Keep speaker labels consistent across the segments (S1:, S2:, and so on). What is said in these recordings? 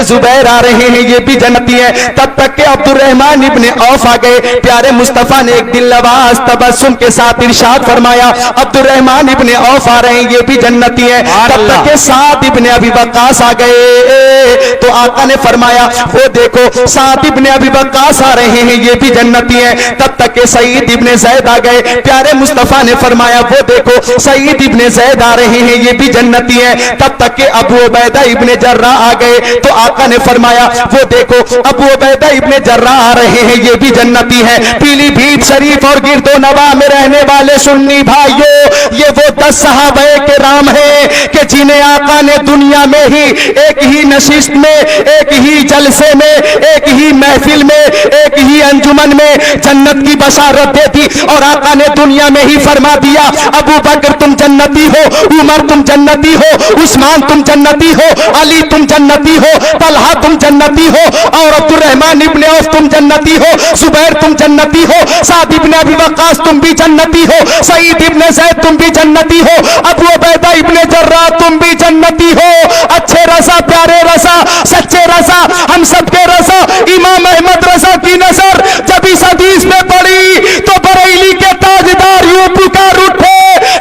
S1: जुबैर आ रहे हैं, ये भी जन्नती है। तब तक के अब्दुर्रहमान इब्ने औफ आ गए। प्यारे मुस्तफा ने एक दिल नवाज तबस्सुम के साथ इरशाद फरमाया, अब्दुर्रहमान इब्ने औफ आ रहे हैं, ये भी जन्नती है। तब तक के साद इब्ने अबी वक्कास आ गए तो आका ने फरमाया, वो देखो साद इब्ने अबी वक्कास आ रहे हैं, ये भी जन्नती है। तब तक के सईद इब्ने ज़ैद आ गए। प्यारे मुस्तफा ने फरमाया, वो देखो सईद इब्ने ज़ैद आ रहे हैं, ये भी जन्नती है। तब तक के अबू उबैदा इब्ने जर्रा आ गए तो आका ने फरमाया, वो देखो अबू उबैदा इब्ने जर्रा आ रहे हैं, ये भी जन्नती है। पीलीभीत शरीफ और गिरदो नवा में रहने वाले सुन्नी भाइयों, ये वो 10 सहाबाए किराम हैं कि जिन्हें आका ने दुनिया में ही एक ही नशिस्त में, एक ही जलसे में, एक ही महफिल में, एक ही अंजुमन में जन्नत की बशारत दे दी। और आका ने दुनिया में ही फरमा दिया, अबू बकर तुम जन्नती हो, उमर तुम जन्नती हो, उस्मान तुम जन्नती हो, अली तुम जन्नती हो, तलहा तुम जन्नती हो, और अब्दुर्रहमान इब्ने औफ तुम जन्नती हो, जुबैर तुम जन्नती हो, साद इब्ने अबी वक्कास तुम भी जन्नती हो, सईद इब्ने ज़ैद तुम भी जन्नती हो, अबू उबैदा इब्ने जर्रा तुम भी जन्नती हो। अच्छे रसा, प्यारे रसा, सच्चे रसा, हम सबके रसा, इमाम अहमद रसा की नजर जब इस हदीस में पड़ी तो बरेली के ताजदार यूं पुकार उठे,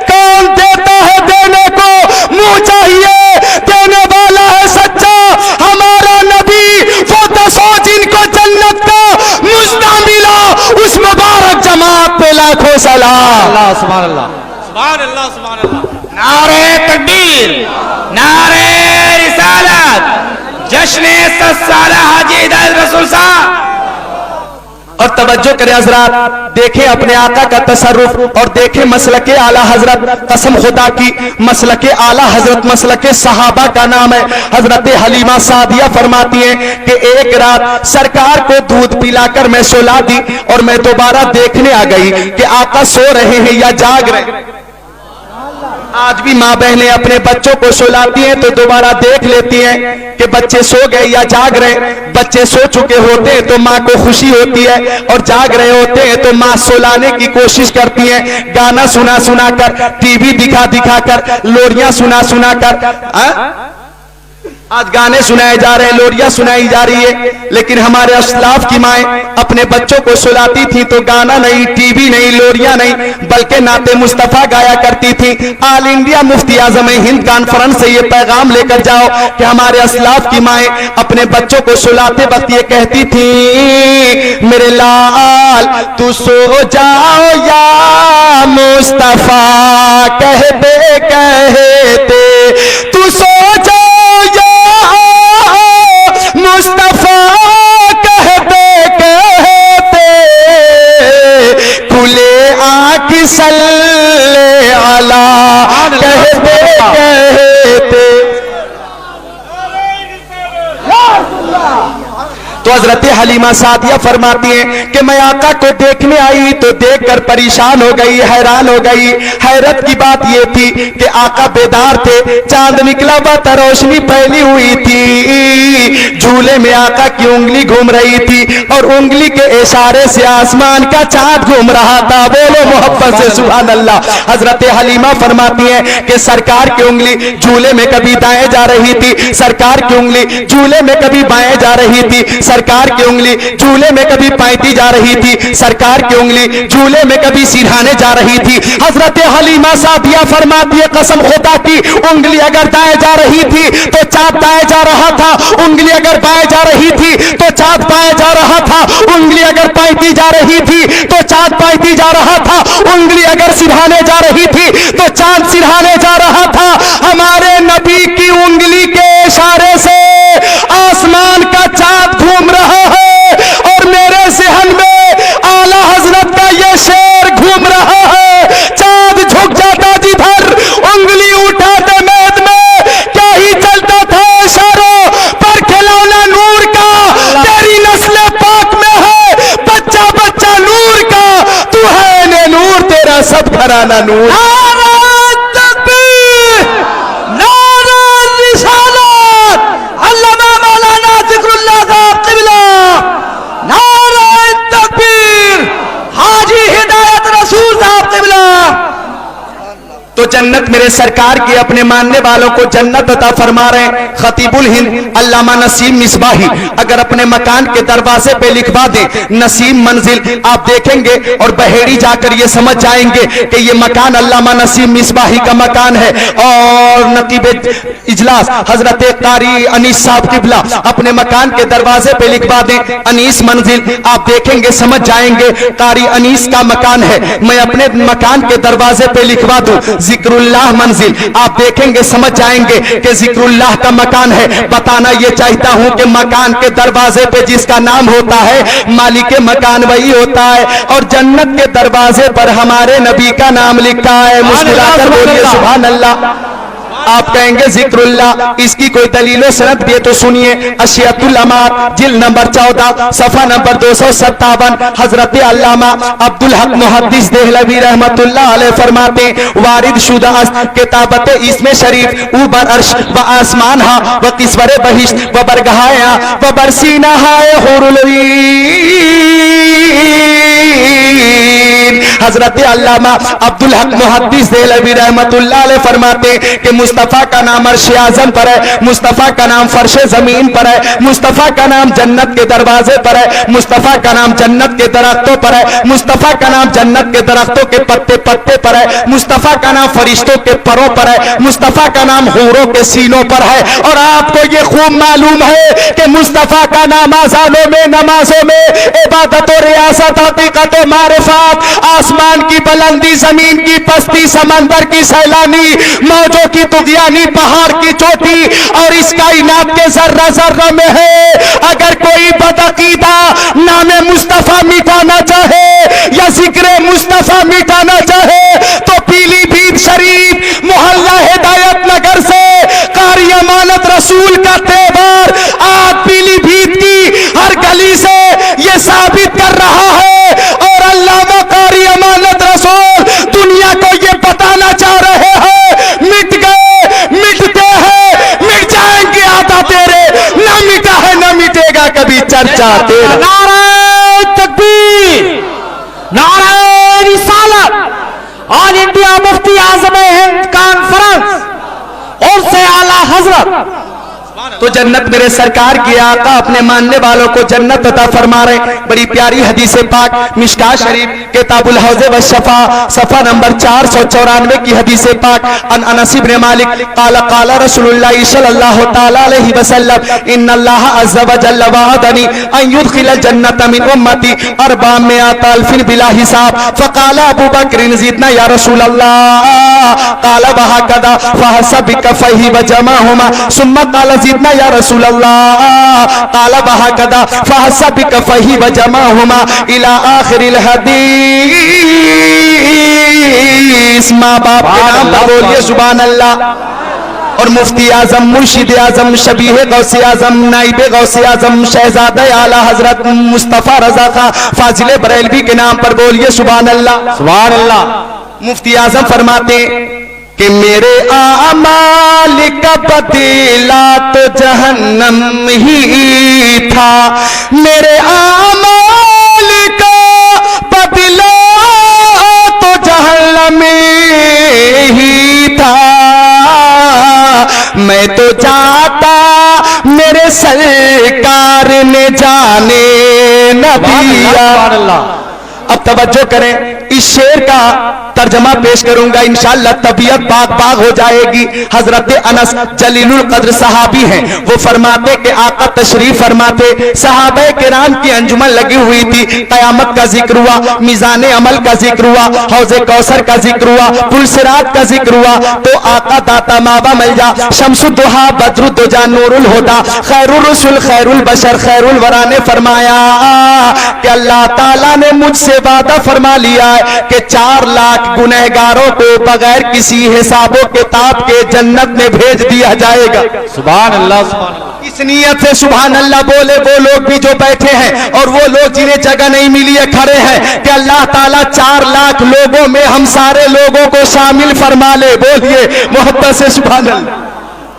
S1: कौन देता है देने को, मुंह चाहिए, देने वाला है सच्चा हमारा नबी, वो 10 जिनको जन्नत का मुज्दा मिला, उस मुबारक जमात पे लाखों सलाम।
S2: अल्लाह सुभान अल्लाह, सुभान अल्लाह, सुभान अल्लाह। नारे तकबीर, नारे रिसालत, जश्न 7 साला हाजी हिदायत रसूल साहब।
S1: और तवज्जो करें हजरात, देखें अपने आका का तसर्रुफ और देखें मसलके आला हजरत, कसम खुदा की मसलके आला हजरत मसलके सहाबा का नाम है। हजरत हलीमा सादिया फरमाती हैं कि एक रात सरकार को दूध पिलाकर मैं सुला दी और मैं दोबारा देखने आ गई कि आका सो रहे हैं या जाग रहे हैं। आज भी माँ बहनें अपने बच्चों को सुलाती हैं तो दोबारा देख लेती हैं कि बच्चे सो गए या जाग रहे। बच्चे सो चुके होते हैं तो माँ को खुशी होती है, और जाग रहे होते हैं तो माँ सुलाने की कोशिश करती है, गाना सुना सुना कर, टीवी दिखा दिखा कर, लोरियां सुना सुना कर। आज गाने सुनाए जा रहे हैं, लोरियां सुनाई जा रही है, लेकिन हमारे अस्लाफ की माएं अपने बच्चों को सुलाती थी तो गाना नहीं, टीवी नहीं, लोरियां नहीं, बल्कि नाते मुस्तफा गाया करती थी। ऑल इंडिया मुफ्ती आजम हिंद कॉन्फ्रेंस से ये पैगाम लेकर जाओ कि हमारे अस्लाफ की माएं अपने बच्चों को सुलाते वक्त ये कहती थी, मेरे लाल तू सो जाओ या मुस्तफा कहते कहते, तू सो जाओ मुस्तफा कहते कहते, खुले आँख सल्ले अला कहते कहते। तो हजरत हलीमा सादिया फरमाती हैं कि मैं आका को देखने आई तो देखकर परेशान हो गई, हैरान हो गई। हैरत की बात यह थी कि आका बेदार थे, चांद निकला हुआ था, रोशनी फैली हुई थी, झूले में आका की उंगली घूम रही थी और उंगली के इशारे से आसमान का चांद घूम रहा था। बोलो मोहब्बत से सुभान अल्लाह। हजरत हलीमा फरमाती हैं कि सरकार की उंगली झूले में कभी दाएं जा रही थी, सरकार की उंगली झूले में कभी बाएं जा रही थी, सरकार की उंगली झूले में कभी पैती जा रही थी, सरकार की उंगली झूले में कभी सिरहाने जा रही थी। हजरत हलीमा सादिया फरमाती है, कसम खुदा की उंगली अगर दाएं जा रही थी तो चांद दाएं जा रहा था, उंगली अगर बाएं जा रही थी तो चांद बाएं जा रहा था, उंगली अगर पैती जा रही थी तो चांद पैती जा रहा था, उंगली अगर सिरहाने जा रही थी तो चांद सिरहाने जा रहा था। हमारे नबी की उंगली के इशारे से आसमान का चांद घूम रहा है और मेरे ज़हन में आला हजरत का ये शेर घूम रहा है, चांद झुक जाता जिधर, उंगली उठाते मैद में, क्या ही चलता था इशारों पर, खिलौना नूर का तेरी नस्ल पाक में है, बच्चा बच्चा नूर का, तू है ने नूर, तेरा सब घराना नूर। तो जन्नत मेरे सरकार की अपने मानने वालों को जन्नत अता फरमा रहे हैं। खतीबुल हिंद अल्लामा नसीम मिसबाही अगर अपने मकान के दरवाजे पे लिखवा दे नसीम मंजिल, आप देखेंगे और बहेड़ी जाकर ये समझ जाएंगे कि ये मकान अल्लामा नसीम मिसबाही का मकान है। और नकीब इजलास हजरत कारी अनीस साहब किबला अपने मकान के दरवाजे पे लिखवा दें अनीस मंजिल, आप देखेंगे समझ जाएंगे कारी अनीस का मकान है। मैं अपने मकान के दरवाजे पे लिखवा दूं जिक्रुल्लाह मंजिल, आप देखेंगे समझ जाएंगे कि जिक्रुल्लाह का मकान है। बताना ये चाहता हूं कि मकान के दरवाजे पे जिसका नाम होता है मालिक मकान वही होता है। और जन्नत के दरवाजे पर हमारे नबी का नाम लिखा है। मुस्कुराकर बोलिए सुभान अल्लाह। आप कहेंगे जिक्रुल्लाह, इसकी कोई दलीलो सनद भी है तो सुनिए। अशियतुल अमार जिल्द नंबर 14 सफा नंबर 257 हजरत अल्लामा अब्दुल हक मुहद्दिस देहलवी रहमतुल्लाह अलैह फरमाते वारिद शुदा किताबत इसमें शरीफ ऊबर अर्श व आसमान हा व किस्वरे बहिश्त व बरगहाया व बरसीना हाय हुरुल हजरत अल्लामा अब्दुल हक मुहद्दिस देहलवी रहमतुल्लाह अलैह फरमाते कि मुस्तफा का नाम अर्श आज़म पर है, मुस्तफा का नाम फर्श जमीन पर है, मुस्तफा का नाम जन्नत के दरवाजे पर है, मुस्तफा का नाम जन्नत के दरख्तों पर है, मुस्तफा का नाम जन्नत के दरख्तों के पत्ते पत्ते पर है, मुस्तफा का नाम फरिश्तों के परों पर है, मुस्तफा का नाम हूरों के सीनों पर है। और आपको ये खूब मालूम है कि मुस्तफा का नाम आज़ानों में नमाजों में इबादत और रियासत हकीकत और मारिफत, आसमान की बुलंदी जमीन की पस्ती समंदर की सैलानी मौजों की तुगयानी पहाड़ की चोटी और इस कायनात के जर्रा जर्रा में है। अगर कोई बदअकीदा नामे मुस्तफा मिटाना चाहे या जिक्र मुस्तफा मिटाना चाहे तो पीलीभीत शरीफ मोहल्ला हिदायत नगर से कारी अमानत रसूल का तेवर आज पीलीभीत की हर गली से ये साबित कर रहा है। और अल्लामा कारी अमानत रसूल दुनिया को ये बताना चाह रहे हैं मिट गए, मिटते हैं, मिट जाएंगे आता तेरे, ना मिटा है ना मिटेगा कभी चर्चा तेरा।
S2: नारे तकबीर, नारे रिसालत। ऑल इंडिया मुफ्ती आजम हिंद कॉन्फ्रेंस और से आला हजरत
S1: तो जन्नत मेरे सरकार की आका अपने मानने वालों को जन्नत अता फरमा रहे। बड़ी प्यारी हदीस पाक मिशका शरीफ किताबुल हौज़ व शफा सफा नंबर 494 की हदीस पाक अन अनस इब्न मालिक क़ाला क़ाला रसूलुल्लाह सल्लल्लाहु तआला अलैहि वसल्लम इन्नल्लाह अज़्ज़ व जल्ल वअदनी अन युदखिलल जन्नत मिन उम्मती 400 अल्फ़िन बिला हिसाब। फ़क़ाला अबू बकर ज़िदना या रसूलल्लाह क़ाला वहकदा फ़हसबिक फ़ही व जमाहुमा सुम्मा क़ाला ज़िदना या रसूल अल्लाह क़ाला वहकदा फ़हसबिक फ़ही व जमाहुमा इला आखिरिल हदीस। माँ बाप के नाम पर बोलिए सुभान अल्लाह। और मुफ्ती आजम मुर्शिद आजम शबीह गौसे आजम नाइब गौसे आजम शहजादा आला हजरत मुस्तफा रजा खां फाजिल बरेलवी के नाम पर बोलिए सुभान अल्लाह सुभान अल्लाह। मुफ्ती आजम फरमाते कि मेरे आमाल का बदला तो जहन्नम ही था, मेरे आमाल का बदला तो जहन्नम ही था। मैं तो जाता मेरे सरकार ने जाने न दिया। अब तवज्जो करें, इस शेर का तर्जमा पेश करूंगा इंशाअल्लाह, तबीयत बाग बाग हो जाएगी। हजरत अनस जलीलुल कद्र सहाबी हैं, वो फरमाते कि आका तशरीफ फरमाते सहाबे किराम की अंजुमन लगी हुई थी, कयामत का जिक्र हुआ, मीज़ान अमल का जिक्र हुआ, हौज़े कौसर का जिक्र हुआ, पुल सिरात का जिक्र हुआ। तो आका दाता मावा मलजा शम्सुद्दुहा बद्रुद्दुजा नूरुल हुदा खैरुर रसूल खैरुल बशर खैरुल वरा ने फरमाया कि अल्लाह ताला ने मुझसे वादा फरमा लिया है कि 4 लाख गुनहगारों को बगैर किसी हिसाबो किताब के जन्नत में भेज दिया जाएगा।
S2: सुभान अल्लाह, सुभान अल्लाह।
S1: इस नियत से सुभान अल्लाह बोले वो लोग भी जो बैठे हैं और वो लोग जिन्हें जगह नहीं मिली है खड़े हैं कि अल्लाह ताला 4 लाख लोगों में हम सारे लोगों को शामिल फरमा ले। बोलिए मोहब्बत से सुभान अल्लाह।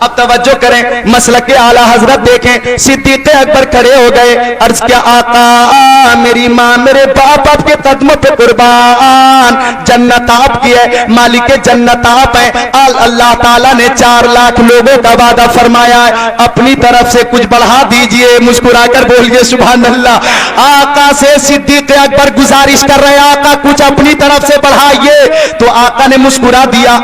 S1: अब तवज्जो करें, मसलक के आला हजरत देखें, सिद्दीक अकबर खड़े हो गए, अर्ज किया आका मेरी माँ मेरे बाप आपके कदमों पे कुर्बान, जन्नत आपकी है, मालिक जन्नत आप है। अल्लाह ताला ने 4 लाख लोगों का वादा फरमाया है, अपनी तरफ से कुछ बढ़ा दीजिए, मुस्कुराकर बोलिए सुभान अल्लाह। आका से सिद्दीक अकबर गुजारिश कर रहे आका कुछ अपनी तरफ से बढ़ाइए, तो आका ने मुस्कुरा दिया।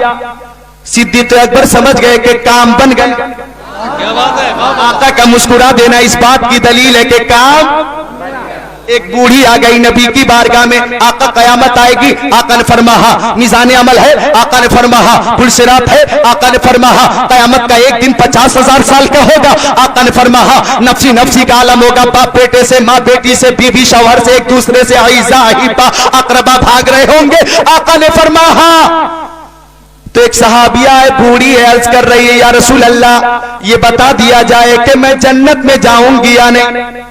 S1: सिद्दीक अकबर समझ गए कि काम बन गए।
S2: क्या बात है,
S1: आका का मुस्कुरा देना इस बात की दलील है कि काम। एक बूढ़ी आ गई नबी की बारगाह में, आका कयामत आएगी, आका ने फरमाया मिजान अमल है, आका ने फरमाया पुलसिरात है, आका ने फरमाया कयामत का एक दिन 50,000 साल का होगा, आका ने फरमाया नफसी नफसी का आलम होगा, बाप बेटे से, माँ बेटी से, बीवी शौहर से, एक दूसरे से आइजा अहिबा अकरबा भाग रहे होंगे। आका ने फरमाया, तो एक सहाबिया है बूढ़ी है, अर्ज कर रही है या रसूल अल्लाह ये बता दिया जाए कि मैं जन्नत में जाऊंगी या नहीं।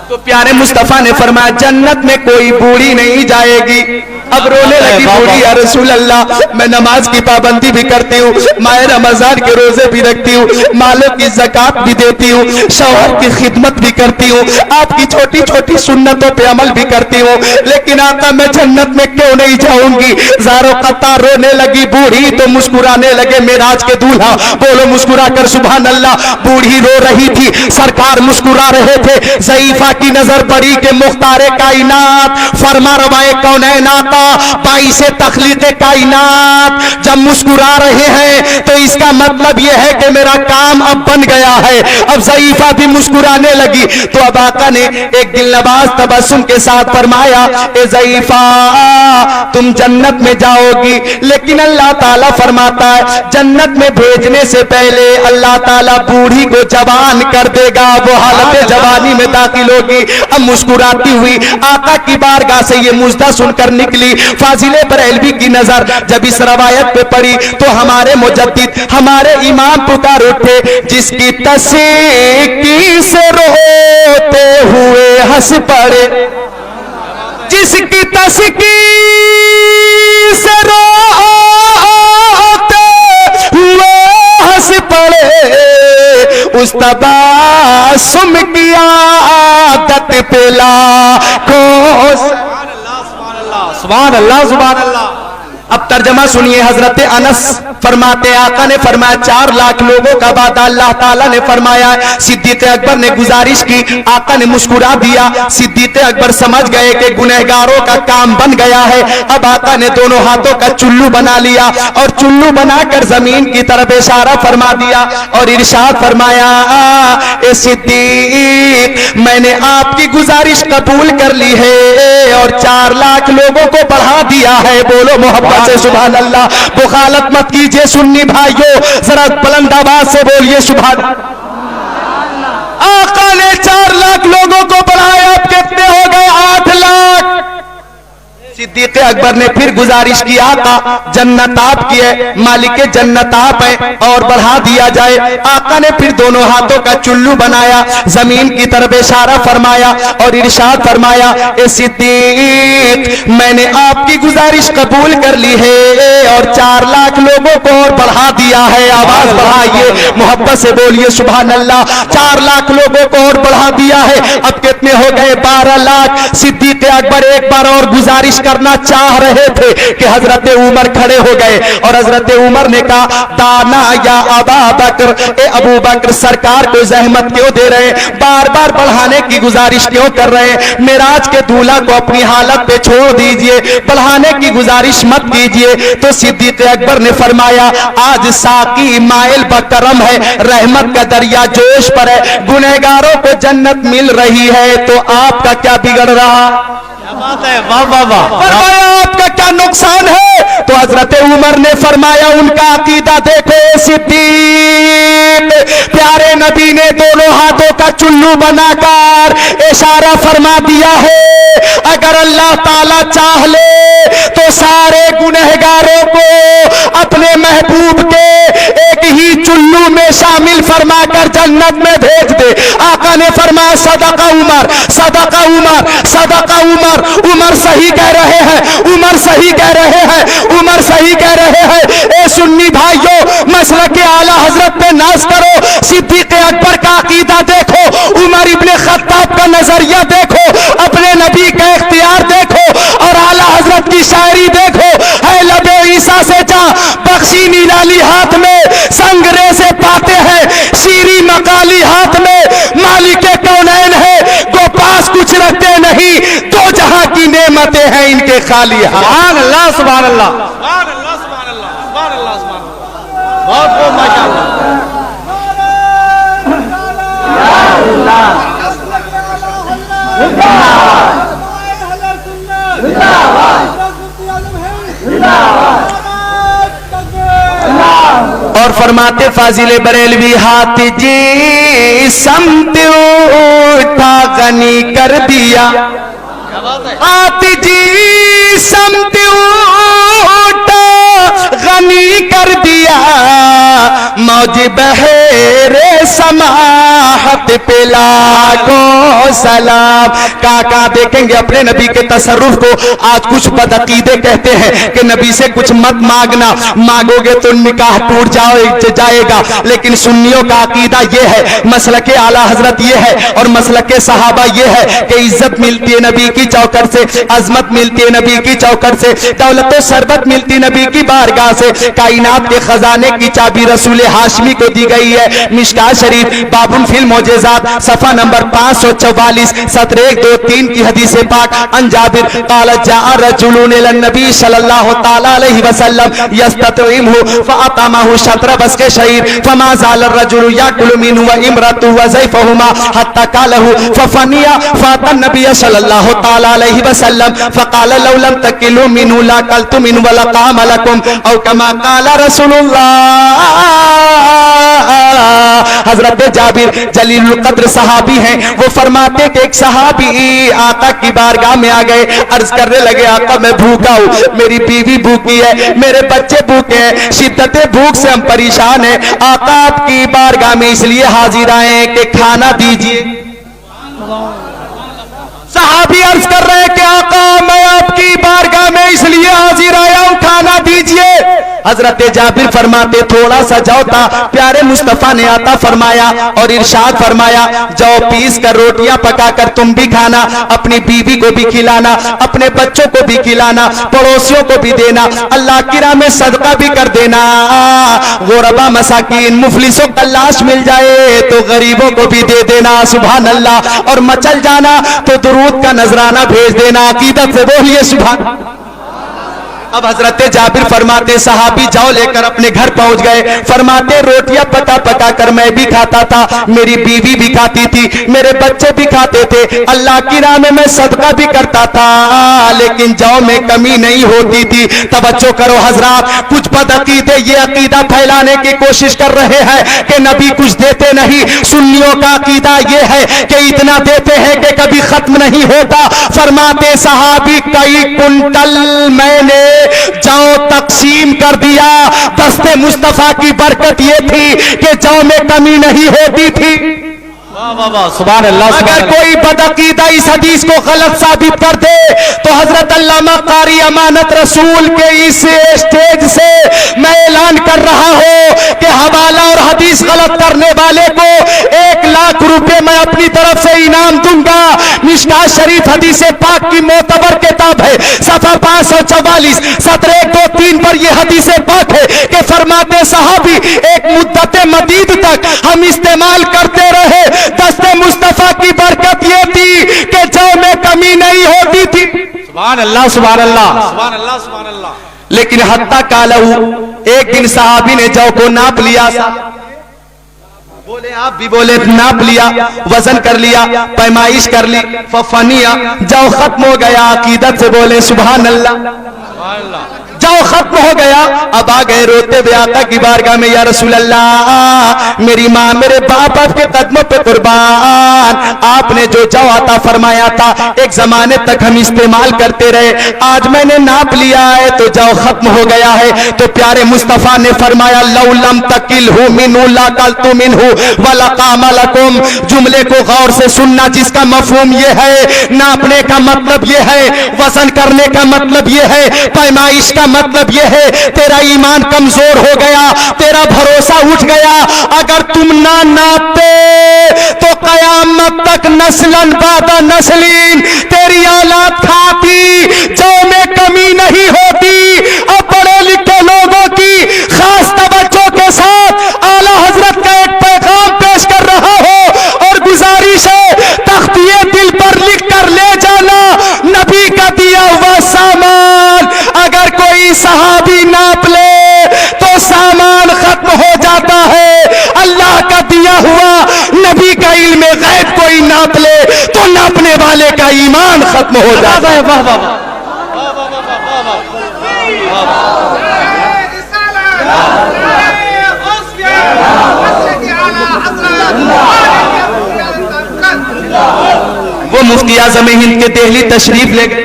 S1: तो प्यारे मुस्तफा ने फरमाया जन्नत में कोई बूढ़ी नहीं जाएगी। अब रोने लगी बूढ़ी, या रसूल अल्लाह मैं नमाज की पाबंदी भी करती हूँ, माह रमजान के रोजे भी रखती हूँ, मालों की ज़कात भी देती हूँ, शौहर की खिदमत भी करती हूँ, आपकी छोटी छोटी सुन्नतों पे अमल भी करती हूँ, लेकिन आका मैं जन्नत में क्यों नहीं जाऊंगी। ज़ारो कतार रोने लगी बूढ़ी, तो मुस्कुराने लगे मेराज के दूल्हा, बोलो मुस्कुरा कर सुभान अल्लाह। बूढ़ी रो रही थी, सरकार मुस्कुरा रहे थे। ज़ईफा की नजर पड़ी कि मुख्तारे कायनात फरमा रवाए कौनैन आका बाइसे तखलीक़े कायनात जब मुस्कुरा रहे हैं तो इसका मतलब यह है कि मेरा काम अब बन गया है। अब ज़ईफा भी मुस्कुराने लगी, तो अब आका ने एक दिलनवाज तबस्सुम के साथ फरमाया ए ज़ईफा तुम जन्नत में जाओगी, लेकिन अल्लाह ताला फरमाता है जन्नत में भेजने से पहले अल्लाह ताला बूढ़ी को जवान कर देगा, वो हालत जवानी में दाखिल होगी। अब मुस्कुराती हुई आका की बारगाह से ये मुजदा सुनकर निकली। फाजिले बरेलवी की नजर जब इस रवायत पे पड़ी तो हमारे मुजद्दिद हमारे इमाम पुकार उठे, जिसकी तस्कीर से रोते हुए हंस पड़े, जिसकी तस्कीर से रोते हुए हंस पड़े, उस तबस्सुम की आदत पे लाखों सुभान अल्लाह सुभान अल्लाह। अब तर्जमा सुनिए, हजरत अनस फरमाते आका ने फरमाया 4 लाख लोगों का वादा अल्लाह ताला ने फरमाया। सिद्दीक अकबर ने गुजारिश की, आका ने मुस्कुरा दिया। सिद्दीक अकबर समझ गए कि गुनहगारों का काम बन गया है। अब आका ने दोनों हाथों का चुल्लू बना लिया और चुल्लू बनाकर जमीन की तरफ इशारा फरमा दिया और इरशाद फरमाया ए सिद्दीक मैंने आपकी गुजारिश कबूल कर ली है और 4 लाख लोगों को बढ़ा दिया है। बोलो मोहब्बत से सुभान अल्लाह। बुखालत मत कीजिए सुन्नी भाइयों, जरा बुलंद आवाज से बोलिए सुभान। आका ने 4 लाख लोगों को बढ़ाया, अब कितने हो गए? 8 लाख। सिद्दीक अकबर ने फिर गुजारिश की आका जन्नत आपकी है, मालिक जन्नत आप है और बढ़ा दिया जाए। आका ने फिर दोनों हाथों का चुल्लू बनाया, जमीन की तरफ इशारा फरमाया और इरशाद फरमाया ए सिद्दीक मैंने आपकी गुजारिश कबूल कर ली है और 4 लाख लोगों को और बढ़ा दिया है। आवाज बढ़ाइए, मोहब्बत से बोलिए सुभान अल्लाह। 4 लाख लोगों को और बढ़ा दिया है, अब कितने हो गए? 12 लाख। सिद्दीक अकबर एक बार और गुजारिश करना चाह रहे थे कि हजरत उमर खड़े हो गए और हजरत उमर ने कहा दाना या अबा बकर, ए अबू बकर सरकार को जहमत क्यों दे रहे हैं, बार बार बढ़ाने की गुजारिश क्यों कर रहे हैं? मेराज के दूल्हा को अपनी हालत पे छोड़ दीजिए, बढ़ाने की गुजारिश मत कीजिए। तो सिद्दीक अकबर ने फरमाया आज साकी माइल बकरम है, रहमत का दरिया जोश पर है, गुनहगारों को जन्नत मिल रही है, तो आपका क्या बिगड़ रहा?
S2: बात है, वाह वाह वाह।
S1: फरमाया आपका क्या नुकसान है? तो हजरत उमर ने फरमाया उनका अकीदा देखो सिद्दीक प्यारे नबी ने दोनों हाथों का चुल्लू बनाकर इशारा फरमा दिया है, अगर अल्लाह ताला चाह ले तो सारे गुनहगारों को अपने महबूब के एक ही चुल्लू में शामिल फरमाकर जन्नत में भेज दे। आका ने फरमाया सदका उमर, सदका उमर, सदका उमर। उमर सही कह रहे हैं, उमर सही कह रहे हैं, उमर सही कह रहे हैं। ए सुन्नी भाइयों, मसलक के आला हजरत पे नाज करो, सिद्दीक अकबर का अकीदा देखो, उमर इब्ने खत्ताब का नजरिया देखो, अपने नबी का इख्तियार देखो और आला हजरत की शायरी देखो। है लबे ईसा से जा बख्शी निराली हाथ में, संगरे से पाते हैं शीरी मकाली हाथ में। मालिक कौनैन है गो पास कुछ रखते नहीं, दो जहां की नेमतें हैं इनके खाली हाथ।
S2: सुभान अल्लाह, सुभान अल्लाह, सुभान अल्लाह, सुभान अल्लाह, सुभान अल्लाह, सुभान अल्लाह। बहुत बहुत माशाअल्लाह।
S1: और फरमाते फाजिले बरेलवी, हाथ जी समत उठा गनी कर दिया, हाथ जी समत उठा गनी कर दिया, मौज बहेरे समाहत पे लाखों सलाम। काका देखेंगे अपने नबी के तसर्रुफ को। आज कुछ बदअकीदे कहते हैं कि नबी से कुछ मत मांगना, मांगोगे तो निकाह टूट जाएगा। लेकिन सुन्नियों का अकीदा यह है, मसलक आला हजरत यह है और मसलक सहाबा यह है कि इज्जत मिलती है नबी की चौखट से, अजमत मिलती है नबी की चौखट से, दौलत और शरबत मिलती नबी की बारगाह से। कायनात के खजाने की चाबी रसूल हाशमी को दी गई है। मिशकात शरीफ बाबुल फिल मौजेजात सफा नंबर 544 17-1-2-3 की हदीस पाक। अन जाबिर क़ाल जाअ रजुलुन इलन नबी सल्लल्लाहु तआला अलैहि वसल्लम यस्ततइमहु फअतमहु शत्र बस के शहीर फमा ज़ाल रजुलु याकुलु मिनहु व इमरतु व ज़ैफहुमा हत्ता कालहु फफनिया फातन नबी सल्लल्लाहु तआला अलैहि वसल्लम फक़ाल लौ लम तकिलु मिनहु लक़ल्तु मिनहु व लक़ाम लकुम औ कमा क़ाल रसूलुल्लाह। हजरत जाबिर जलीलुल कद्र सहाबी हैं, वो फरमाते कि एक सहाबी आका की बारगाह में आ गए, अर्ज करने लगे आका मैं भूखा हूँ, मेरी बीवी भूखी है, मेरे बच्चे भूखे हैं, शिद्दत भूख से हम परेशान हैं। आका आपकी बारगाह में इसलिए हाजिर आए हैं कि खाना दीजिए। सहाबी अर्ज कर रहे हैं कि आका मैं आपकी बारगाह में इसलिए हाजिर आया हूं, खाना दीजिए। हजरत जाबिर फरमाते थोड़ा सा जौ था, प्यारे मुस्तफा ने आता फरमाया और इरशाद फरमाया जौ पीस कर रोटियां पकाकर तुम भी खाना, अपनी बीवी को भी खिलाना, अपने बच्चों को भी खिलाना, पड़ोसियों को भी देना, अल्लाह की राह में सदका भी कर देना। गुरबा मसाकीन मुफलिसों का लाश मिल जाए तो गरीबों को भी दे देना। सुभान अल्लाह। और मचल जाना तो दुरूद का नजराना भेज देना। अकीदत से बोलिए सुभान। अब हजरत जाबिर फरमाते सहाबी जाओ लेकर अपने घर पहुंच गए। फरमाते रोटियां पका पका कर मैं भी खाता था, मेरी बीवी भी खाती थी, मेरे बच्चे भी खाते थे, अल्लाह की राह में मैं सदका भी करता था, लेकिन जाओ में कमी नहीं होती थी। तवज्जो करो हजरात, कुछ बदअकीदे ये अकीदा फैलाने की कोशिश कर रहे हैं कि नबी कुछ देते नहीं। सुन्नियों का अकीदा ये है कि इतना देते हैं कि कभी खत्म नहीं होता। फरमाते सहाबी कई कुंटल मैंने जौ तकसीम कर दिया। दस्ते मुस्तफा की बरकत ये थी कि जौ में कमी नहीं होती थी।
S2: सुभान अल्लाह।
S1: अगर कोई बदअकीदा इस हदीस को गलत साबित कर दे तो हजरत अल्लामा कारी अमानत रसूल के इस स्टेज से मैं ऐलान कर रहा हूं कि हवाला और हदीस गलत करने वाले को 1 लाख रुपए मैं अपनी तरफ से इनाम दूंगा। मिशकात शरीफ हदीस पाक की मोतबर किताब है, सफा 544 17-1-2-3 पर यह हदीस पाक है कि फरमाते सहाबी एक मुद्दत मदीद तक हम इस्तेमाल करते रहे। दस्ते मुस्तफा की बरकत ये थी कि जौ में कमी नहीं होती थी।
S2: सुभान अल्लाह, सुभान अल्लाह, सुभान अल्लाह, सुभान अल्लाह।
S1: लेकिन हत्ता कालहू, एक दिन सहाबी ने जौ को नाप लिया, बोले आप भी बोले नाप लिया, वजन कर लिया, पैमाइश कर ली, फनिया जौ खत्म हो गया। अकीदत से बोले सुभान अल्लाह। जाओ खत्म हो गया। अब आ गए रोते हुए आका की बारगाह में, या रसूल अल्लाह मेरी माँ मेरे बाप आपके कदमों पे कुर्बान, आपने जो जाओ अता फरमाया था एक जमाने तक हम इस्तेमाल करते रहे, आज मैंने नाप लिया है तो जाओ खत्म हो गया है। तो प्यारे मुस्तफा ने फरमाया लौलम तकिलहु मिनहु लकलतु मिनहु वलकाम लकुम। जुमले को गौर से सुनना, जिसका मफहूम ये है नापने का मतलब ये है, वजन करने का मतलब ये है, पैमाइश का मतलब ये है तेरा ईमान कमजोर हो गया, तेरा भरोसा उठ गया। अगर तुम ना नापते तो कयामत तक नस्लन बादा नस्लीन तेरी औलाद खाती, जो में कमी नहीं होती। अब पढ़े लिखे लोगों की खास तवज्जो के साथ आला हजरत का एक पैगाम पेश कर रहा हो और गुजारिश है तख्तिए दिल पर लिख कर ले जाना, नबी का दिया हुआ सामान अगर कोई सहाबी नाप ले तो सामान खत्म हो जाता है। अल्लाह का दिया हुआ नबी का इल्म गैब कोई नाप ले तो नापने वाले का ईमान खत्म हो जाता है। वाह वाह वो मुफ्ती आज़म हिंद के दिल्ली तशरीफ ले गए,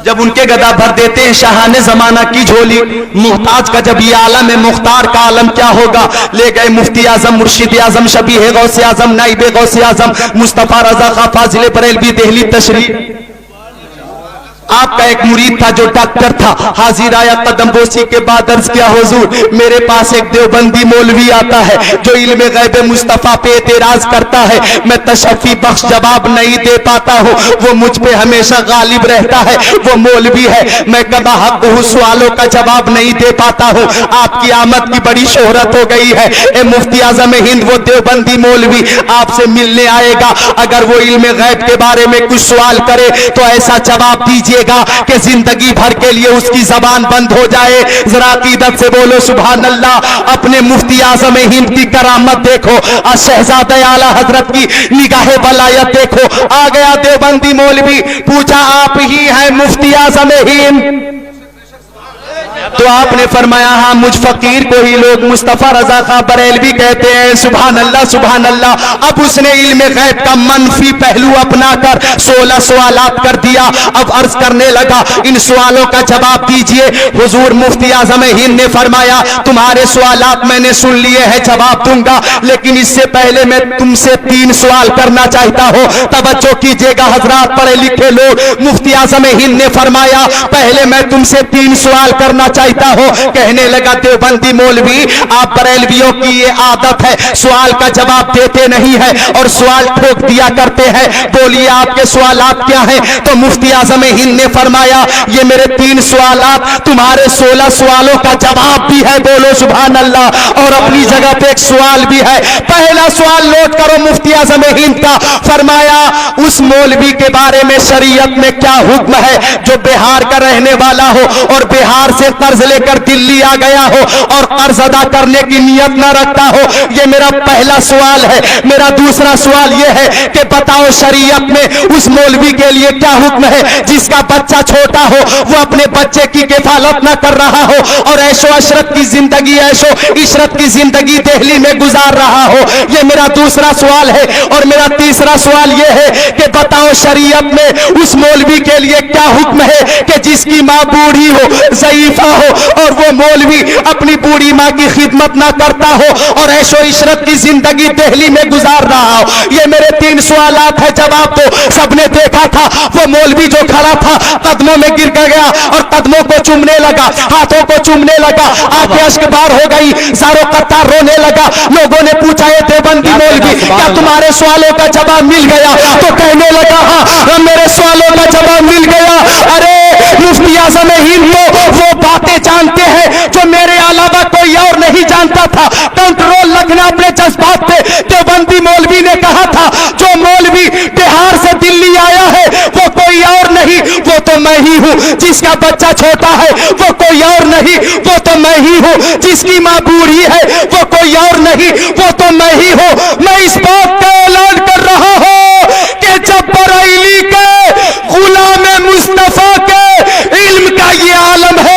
S1: जब उनके गदा भर देते हैं शाहाने जमाना की झोली, मुहताज का जब ये आलम है मुख्तार का आलम क्या होगा। ले गए मुफ्ती आजम मुर्शिद आजम शबीह गौसे आजम नाइबे गौसे आजम मुस्तफा रजा खा फाजिले बरेलवी दिल्ली तशरीफ। आपका एक मुरीद था जो डॉक्टर था, हाजिर आया कदम बोसी के बाद अर्ज किया हुजूर मेरे पास एक देवबंदी मौलवी आता है जो इल्म गैब मुस्तफा पे एतराज करता है, मैं तशफ़ी बख्श जवाब नहीं दे पाता हूँ, वो मुझ पे हमेशा गालिब रहता है, वो मौलवी है, मैं कदा हक हूँ सवालों का जवाब नहीं दे पाता हूँ। आपकी आमद की बड़ी शोहरत हो गई है, ए मुफ्ती आज़म हिंद वो देवबंदी मौलवी आपसे मिलने आएगा, अगर वो इल्म गैब के बारे में कुछ सवाल करे तो ऐसा जवाब दीजिए कि जिंदगी भर के लिए उसकी जबान बंद हो जाए। जरा अकीदत से बोलो सुभान अल्लाह। अपने मुफ्ती आज़म हिंद की करामत देखो और शहजादे आला हजरत की निगाहे बलायत देखो। आ गया देवबंदी मौलवी, पूछा आप ही हैं मुफ्ती आज़म हिंद? तो आपने फरमाया हाँ मुझ फकीर को ही लोग मुस्तफा रजा खा बरेलवी कहते हैं। सुभान अल्लाह सुभान अल्लाह। अब उसने इल्म गैब का मनफी पहलू अपनाकर 16 सवालात कर दिया। अब अर्ज करने लगा इन सवालों का जवाब दीजिए। हुजूर मुफ्ती आज़म हिंद ने फरमाया तुम्हारे सवालात मैंने सुन लिए हैं, जवाब दूंगा, लेकिन इससे पहले मैं तुमसे 3 सवाल करना चाहता हूँ। तवज्जो कीजिएगा हजरात पढ़े लिखे लोग। मुफ्ती आज़म हिंद ने फरमाया पहले मैं तुमसे 3 सवाल करना चाहता हूं। कहने लगा देवबंदी मौलवी आप बरेलवियों की ये आदत है, सवाल का जवाब देते नहीं है और सवाल ठोक दिया करते हैं, बोलिए आपके सवालात क्या हैं? तो मुफ्ती आज़म हिंद ने फरमाया ये मेरे 3 सवालात तुम्हारे 16 सवालों का जवाब भी है, बोलो सुभान अल्लाह। और अपनी जगह पे एक सवाल भी है। पहला सवाल नोट करो मुफ्ती आज़म हिंद का। फरमाया उस मौलवी के बारे में शरीयत में क्या हुक्म है जो बिहार का रहने वाला हो और बिहार से कर्ज लेकर दिल्ली आ गया हो और कर्ज अदा करने की नियत न रखता हो? ये मेरा पहला सवाल है। मेरा दूसरा सवाल ये है कि बताओ शरीयत में उस मौलवी के लिए क्या हुक्म है जिसका बच्चा छोटा हो, वो अपने बच्चे की किफालत न कर रहा हो और ऐशो अशरत की जिंदगी ऐशो इशरत की जिंदगी दिल्ली में गुजार रहा हो? ये मेरा दूसरा सवाल है। और मेरा तीसरा सवाल ये है कि बताओ शरीयत में उस मौलवी के लिए क्या हुक्म है कि जिसकी माँ बूढ़ी हो, ज़ईफा हो और वो मौलवी अपनी बूढ़ी माँ की खिदमत ना करता हो और ऐशो इशरत की जिंदगी दिल्ली में गुजार रहा हो? ये मेरे 3 सवालात है, जवाब दो। सबने देखा था वो मौलवी जो खड़ा था कदमों में गिर गया और कदमों को चूमने लगा, हाथों को चूमने लगा, आंखें अश्कबार हो गई, सारों कत्तार रोने लगा। लोगों ने पूछा ये देवबंदी मौलवी क्या तुम्हारे सवालों का जवाब मिल गया? तो कहने लगा हाँ मेरे सवालों का जवाब मिल गया। अरे मुफ्ती आज़म हिंद तो वो बातें जानते हैं जो मेरे अलावा कोई और नहीं जानता था। कंट्रोल रखना अपने जज्बात पे। देवबंदी मौलवी ने कहा था जो मौलवी बिहार से दिल्ली आया है वो कोई और नहीं, वो तो मैं ही हूँ। जिसका बच्चा छोटा है वो कोई और नहीं, वो तो मैं ही हूँ। जिसकी माँ बूढ़ी है वो कोई और नहीं, वो तो मैं ही हूँ। मैं इस बात का ऐलान कर रहा हूँ कि जब बरेली के गुलाम मुस्तफा के इल्म का ये आलम है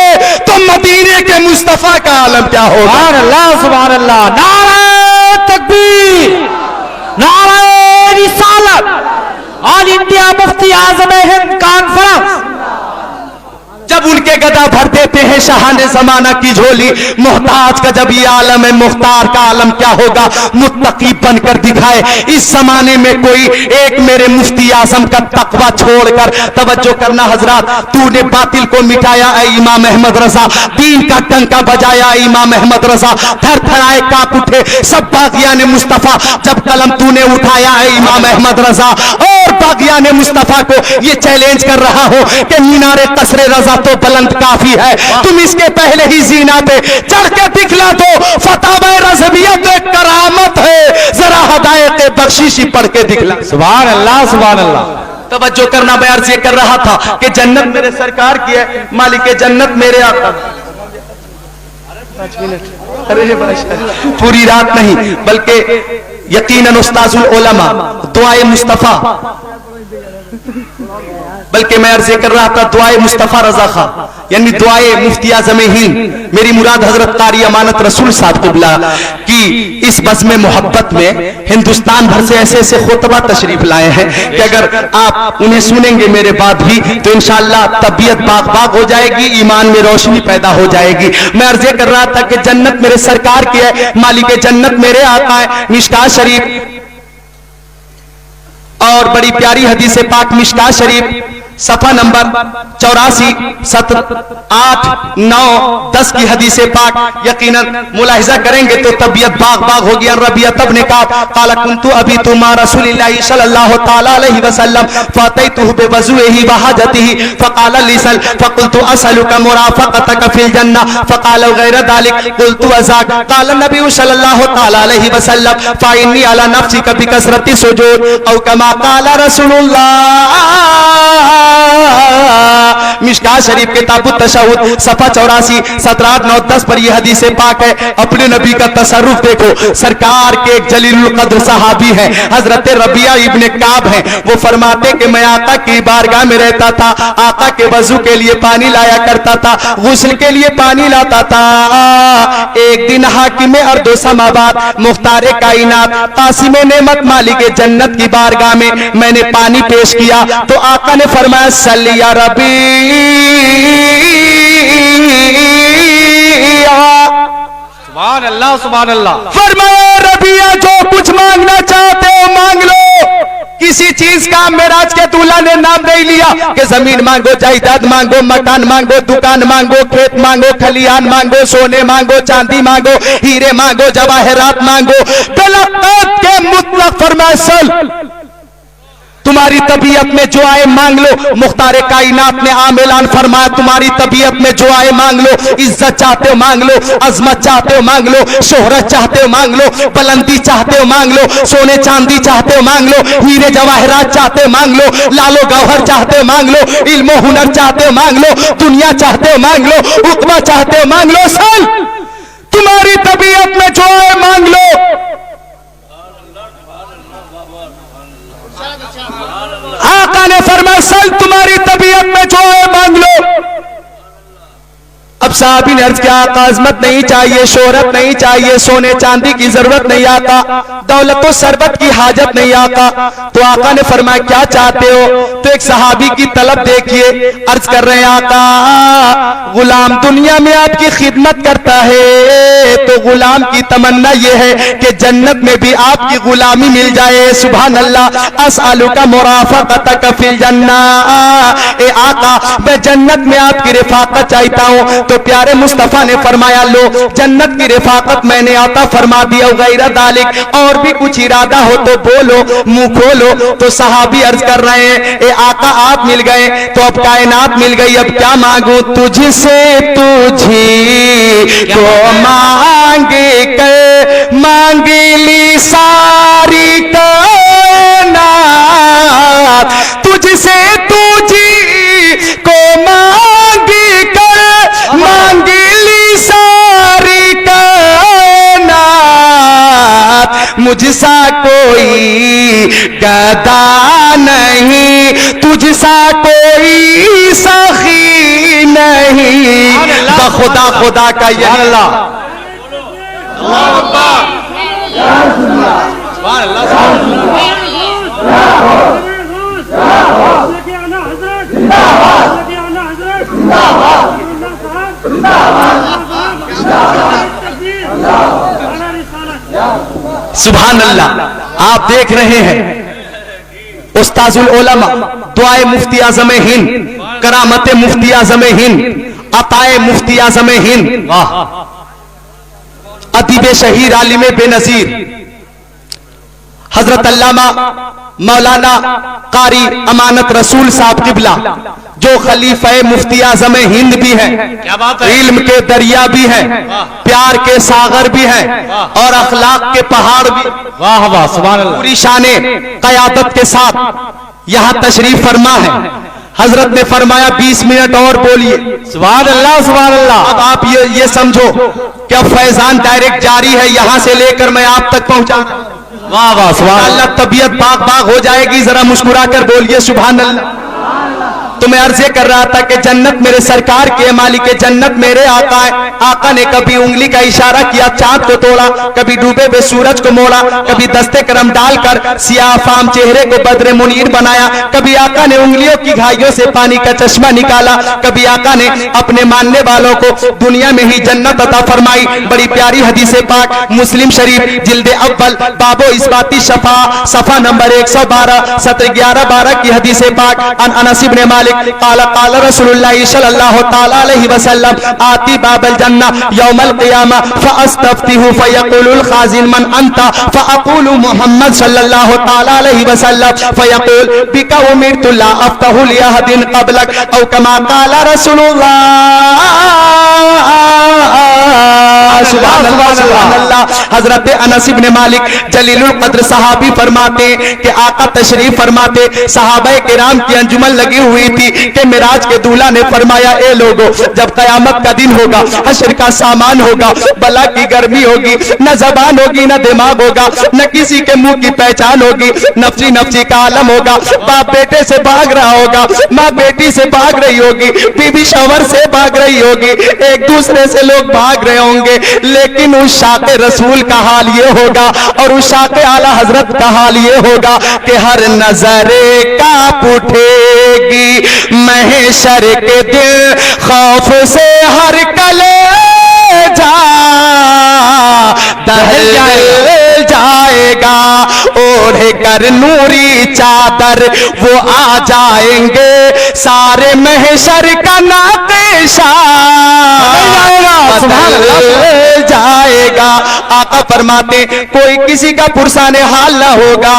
S1: होगा।
S2: सुभान अल्लाह, सुभान अल्लाह। नारे तकबीर, नारे रिसालत। ऑल इंडिया मुफ्ती आजम हिंद कॉन्फ्रेंस।
S1: जब उनके गदा भर देते हैं शाहाने जमाना की झोली, मोहताज का जब ये आलम है, मुख्तार का आलम क्या होगा, मुत्तकी बनकर दिखाए। इस जमाने में कोई एक मेरे मुफ्ती आजम का तकवा छोड़कर, तवज्जो करना हजरात, तूने बातिल को मिटाया ऐ इमाम अहमद रजा, दीन का डंका बजाया ऐ इमाम अहमद रजा, थर थराए कांप उठे सब बागियाने मुस्तफा जब कलम तूने उठाया ऐ इमाम अहमद रजा। और बागियाने मुस्तफा को ये चैलेंज कर रहा हो कि मीनारे कसरे रजा तो बुलंद काफी है, तुम इसके पहले ही जीना पे चढ़ के दिखला दो। फतावा रज़वियत एक करामत है, जरा हदायत बख्शिशी पढ़ के दिखला।
S2: सुभान अल्लाह, सुभान अल्लाह।
S1: तवज्जो करना, मैं अर्ज ये कर रहा था कि जन्नत मेरे सरकार की है, मालिक जन्नत मेरे आका। 5 मिनट, अरे बादशाह पूरी रात नहीं बल्कि यकीनन उस्ताजुल उलमा दुआए मुस्तफा, बल्कि मैं अर्ज कर रहा था दुआए मुस्तफा रजा खां, यानी दुआए मुफ्ती आज़म हिंद, मेरी मुराद हजरत कारी अमानत रसूल साहब क़िबला की इस बज़्म मोहब्बत में हिंदुस्तान भर से ऐसे ऐसे खुतबा तशरीफ लाए हैं कि अगर आप उन्हें सुनेंगे मेरे बाद भी तो इंशाअल्लाह तबीयत बाग बाग हो जाएगी, ईमान में रोशनी पैदा हो जाएगी। मैं अर्ज कर रहा था कि जन्नत मेरे सरकार की है, मालिक जन्नत मेरे आका है। मिशकात शरीफ और बड़ी प्यारी हदीस पाक मिशकात शरीफ सफा नंबर 84, 7, 8, 9, 10 की हदीस पाक यकीनन मुलाहिजा करेंगे तो तबीयत बाग बाग होगी। रबिया तब ने कहा काला कुंतु अभी तुमा रसूलिल्लाहि सल्लल्लाहु तआला अलैहि वसल्लम फतैतुहु बिवज़ुइही व हाजतिही फक़ाला लिसल फक़ुल्तु असअलुका मुराफ़क़तक फिल जन्नह फ़क़ाला गैर ज़ालिक क़ुल्तु अज़ाक क़ाला नबी सल्लल्लाहु तआला अलैहि वसल्लम फ़इन्नी अला नफ़्सिका बिकसरति सुजूद औ कमा क़ाला रसूलुल्लाह। मिशकात शरीफ किताबुत तशहुद सफा 84, 17, 8, 9, 10 पर यह हदीस पाक है। अपने नबी का तसर्रुफ देखो, सरकार के एक जलीलुल कद्र सहाबी हैं, हजरत रबिया इब्ने काब हैं। वो फरमाते कि मैं आका की बारगाह में रहता था, आका के वजू के लिए पानी लाया करता था, गुस्ल के लिए पानी लाता था। एक दिन हाकिम अर्दो समाबाद मुख्तार कायनात कासिम नेमत मालिक जन्नत की बारगाह में मैंने पानी पेश किया तो आका ने फरमाया सल्ली या रबी।
S2: सुभान अल्लाह, सुभान अल्लाह।
S1: फरमाया रबिया जो कुछ मांगना चाहते हो मांग लो। किसी चीज का मेराज के दूल्हा ने नाम नहीं लिया कि जमीन मांगो, जायदाद मांगो, मकान मांगो, दुकान मांगो, खेत मांगो, खलियान मांगो, सोने मांगो, चांदी मांगो, हीरे मांगो, जवाहरात मांगो। तलक़्क़त के मुतलक़ फरमाया तुम्हारी तबीयत में जो आए मांग लो। मुख्तार कायनात ने आम ऐलान फरमाया तुम्हारी तबीयत में जो आए मांग लो। इज्जत चाहते हो मांग लो, अजमत चाहते हो मांग लो, शोहरत चाहते हो मांग लो, बुलंदी चाहते हो मांग लो, सोने चांदी चाहते हो मांग लो, हीरे जवाहरात चाहते हो मांग लो, लालो गौहर चाहते हो मांग लो, इल्म हुनर चाहते हो मांग लो, दुनिया चाहते हो मांग लो, उकबा चाहते हो मांग लो। सल तुम्हारी तबीयत में जो आए मांग लो। आका ने फरमाया सल तुम्हारी तबीयत में जो है मांग लो। अब साहबी ने अर्ज किया आका अजमत नहीं चाहिए, शोहरत नहीं चाहिए, सोने चांदी की जरूरत नहीं आका, दौलत व सरबत की हाजत नहीं आका। तो आका ने फरमाया क्या चाहते हो? तो एक सहाबी की तलब देखिए, अर्ज कर रहे हैं आका गुलाम दुनिया में आपकी खिदमत करता है तो गुलाम की तमन्ना यह है कि जन्नत में भी आपकी गुलामी मिल जाए। सुभान अल्लाह। असअलुका मुराफ़क़तक फिल जन्नह, ए आका मैं जन्नत में आपकी रिफ़ाक़त चाहता हूँ। तो प्यारे मुस्तफा ने फरमाया लो जन्नत की रिफ़ाक़त मैंने आता फरमा दिया। गैर ज़ालिक और भी कुछ इरादा हो तो बोलो, मुंह खोलो। तो सहाबी अर्ज कर रहे हैं ए आका आप मिल गए तो अब कायनात मिल गई, अब क्या मांगू? तुझसे तुझी को मांगे कर मांग ली सारी कायनात, तुझसे तुझी को मांगे कर मांग ली सारी कायनात, मुझसा कोई गदा नहीं, तुझसा कोई सखी नहीं। बखुदा खुदा का ये अल्लाह
S2: अल्लाहू अकबर। सुभान अल्लाह,
S1: सुभान अल्लाह। आप देख रहे हैं उस्ताजुल उलमा, दुआए मुफ्ती आज़म हिंद, करामत मुफ्ती आज़म हिंद, अताए मुफ्ती आज़म हिंद, अदीब शहीर आलिम बेनजीर हजरत अल्लामा मौलाना कारी अमानत रसूल साहब किबला, जो खलीफा मुफ्ती आज़म हिंद भी है,
S2: क्या बात है,
S1: इल्म के दरिया भी है, प्यार के सागर भी है, और अखलाक के पहाड़ भी।
S2: वाह वाह, सुभान अल्लाह।
S1: पूरी शाने कयादत के साथ यहां तशरीफ फरमा है। हजरत ने फरमाया 20 मिनट और बोलिए।
S2: सुभान अल्लाह, सुभान अल्लाह।
S1: अब आप ये समझो कि अब फैजान डायरेक्ट जारी है, यहां से लेकर मैं आप तक पहुंचा।
S2: वाह वाह, सुभान
S1: अल्लाह, तबीयत बाग बाग हो जाएगी। जरा मुस्कुरा कर बोलिए सुभान अल्लाह। तो मैं अर्ज कर रहा था कि जन्नत मेरे सरकार के मालिक जन्नत मेरे आका है। आका ने कभी उंगली का इशारा किया, चांद को तोड़ा, कभी डूबे हुए सूरज को मोड़ा, कभी दस्ते करम डालकर सियाह फाम चेहरे को बद्रे मुनीर बनाया, कभी आका ने उंगलियों की घाइयों से पानी का चश्मा निकाला, कभी आका ने अपने मानने वालों को दुनिया में ही जन्नत अता फरमाई। बड़ी प्यारी हदीस पाक मुस्लिम शरीफ जिल्दे अव्वल बाबो इस्बाती शफा सफा नंबर 112 सत्र 11-12 की हदीस पाक। अनस इब्ने मालिक काला काला रसूलुल्लाह सल्लल्लाहु तआला अलैहि वसल्लम आती बाबल जन्ना यौमल क़ियामा फ़अस्तफ्तिहु फ़यक़ुलुल ख़ाज़िन मन अंता फ़अक़ूलु मुहम्मद सल्लल्लाहु तआला अलैहि वसल्लम फ़यक़ूल बिका उमिरतु ला अफ़्तहु लिअहदिन क़ब्लक औ कमा काला रसूलुल्लाह। सुभान अल्लाह। हजरत अनस इब्ने मालिक जलीलुल कद्र सहाबी फरमाते कि आका तशरीफ फरमाते, सहाबाए किराम की अंजुमन लगी हुई थी कि मिराज के दूल्हा ने फरमाया, ए लोगों, जब कयामत का दिन होगा, हश्र का सामान होगा, बला की गर्मी होगी, न जबान होगी न दिमाग होगा, न किसी के मुंह की पहचान होगी, नफसी नफसी का आलम होगा। बाप बेटे से भाग रहा होगा, माँ बेटी से भाग रही होगी, बीबी शौहर से भाग रही होगी, एक दूसरे से लोग भाग रहे होंगे, लेकिन उस शाक़े रसूल का हाल ये होगा और उस शाक़े आला हजरत का हाल ये होगा कि हर नजरे कांप उठेगी महशर के दिल खौफ से, हर कलेजा दहल जाएगा, ओढ़े कर नूरी चादर वो आ जाएंगे, सारे महशर का नातेशा जाएगा। आका फरमाते कोई किसी का पुरसाने हाल ना होगा।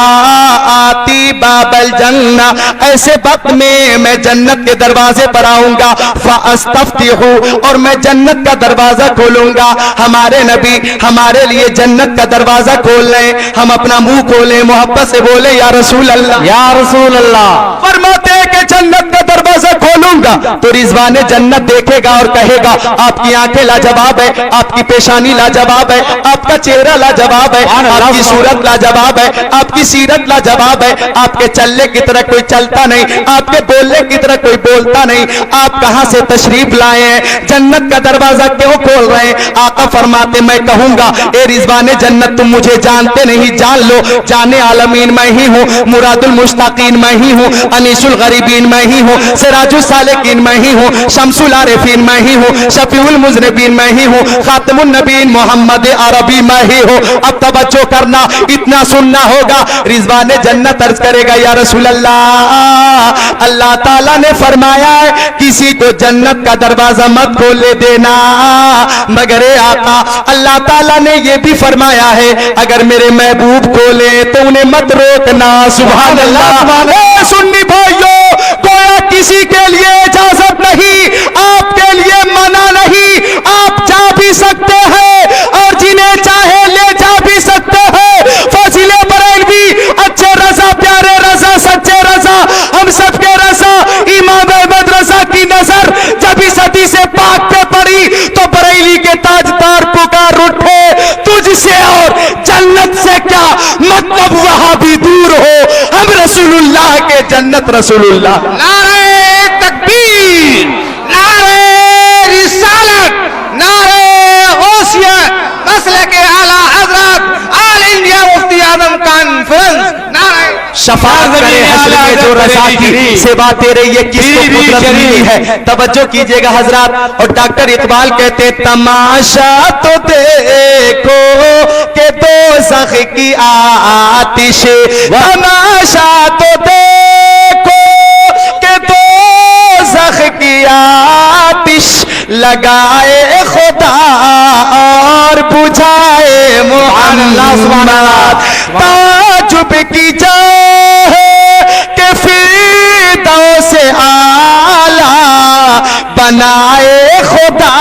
S1: आती बाबल जन्ना, ऐसे वक्त में मैं जन्नत के दरवाजे पर आऊंगा, फ़अस्तफ्तिहु, और मैं जन्नत का दरवाजा खोलूंगा। हमारे नबी हमारे लिए जन्नत का दरवाजा खोल लें, हम अपना मुंह खोलें, मोहब्बत से बोले या रसूल अल्लाह,
S2: या रसूल अल्लाह।
S1: फरमाते कि जन्नत का दरवाजा खोलूंगा तो रिजवाने जन्नत देखेगा और कहेगा, आपकी आंखें लाजवाब है, आपकी पेशानी लाजवाब है, आपका चेहरा लाजवाब है, आपकी सूरत लाजवाब है, आपकी सीरत लाजवाब है, आपके चलने की तरह कोई चलता नहीं, आपके बोलने की तरह कोई बोलता नहीं, आप कहां से तशरीफ लाए हैं, जन्नत का दरवाजा क्यों खोल रहे हैं? आका फरमाते मैं कहूंगा, ए रिजवाने जन्नत तुम मुझे जानते नहीं, जान लो, जाने आलमीन मैं ही हूँ, मुरादुल मुश्ताकीन मैं ही हूँ, अनीसुल गरीबीन मैं ही हूँ, सिराजुल सालिकीन मैं ही हूँ, शम्सुल आरिफीन मैं ही हूँ, शफीउल मुज़निबीन मैं ही हूँ, खातिमुन नबीन मोहम्मद अरबी मैं ही हूँ। अब तवज्जो करना, इतना सुनना होगा। रिजवाने जन्नत अर्ज करेगा, या रसूल अल्लाह, अल्लाह ताला ने फरमाया है किसी को जन्नत का दरवाजा मत खोलने देना, मगर आका अल्लाह ताला ने यह भी फरमाया है अगर मेरे महबूब खोले तो उन्हें मत रोकना। सुभान अल्लाह। सुन्नी भाइयों, कोई किसी के लिए इजाजत नहीं, आपके लिए मना नहीं, आप जा भी सकते हैं और जिन्हें चाहे ले जा भी सकते हैं। फजीले बरेलवी, अच्छे रजा, प्यारे रजा, सच्चे रजा, हम सबके रजा, इमाम अहमद रजा की नजर जब इस हदीस पाक पे पड़ी तो बरेली के ताजदार पुकार उठे, तुझसे और जन्नत से क्या मतलब, वहां भी दूर हो, हम रसूलुल्लाह के जन्नत रसूलुल्लाह।
S2: नारे तकबीर, नारे रिसालत, नारे गौसियत, मसले के कॉन्फ्रेंस
S1: शफाअत करे हश्र में जो रजा की सेवा तेरे ये किसको कुदरत मिली है। तवज्जो कीजिएगा हजरात। और डॉक्टर इकबाल कहते तमाशा तो देखो के दोज़ख की आतिश, तमाशा तो देखो के दोज़ख की आतिश, लगाए खुदा और बुझाए मोहम्मद। ताजुब की जाए के फिरदौस से आला बनाए खुदा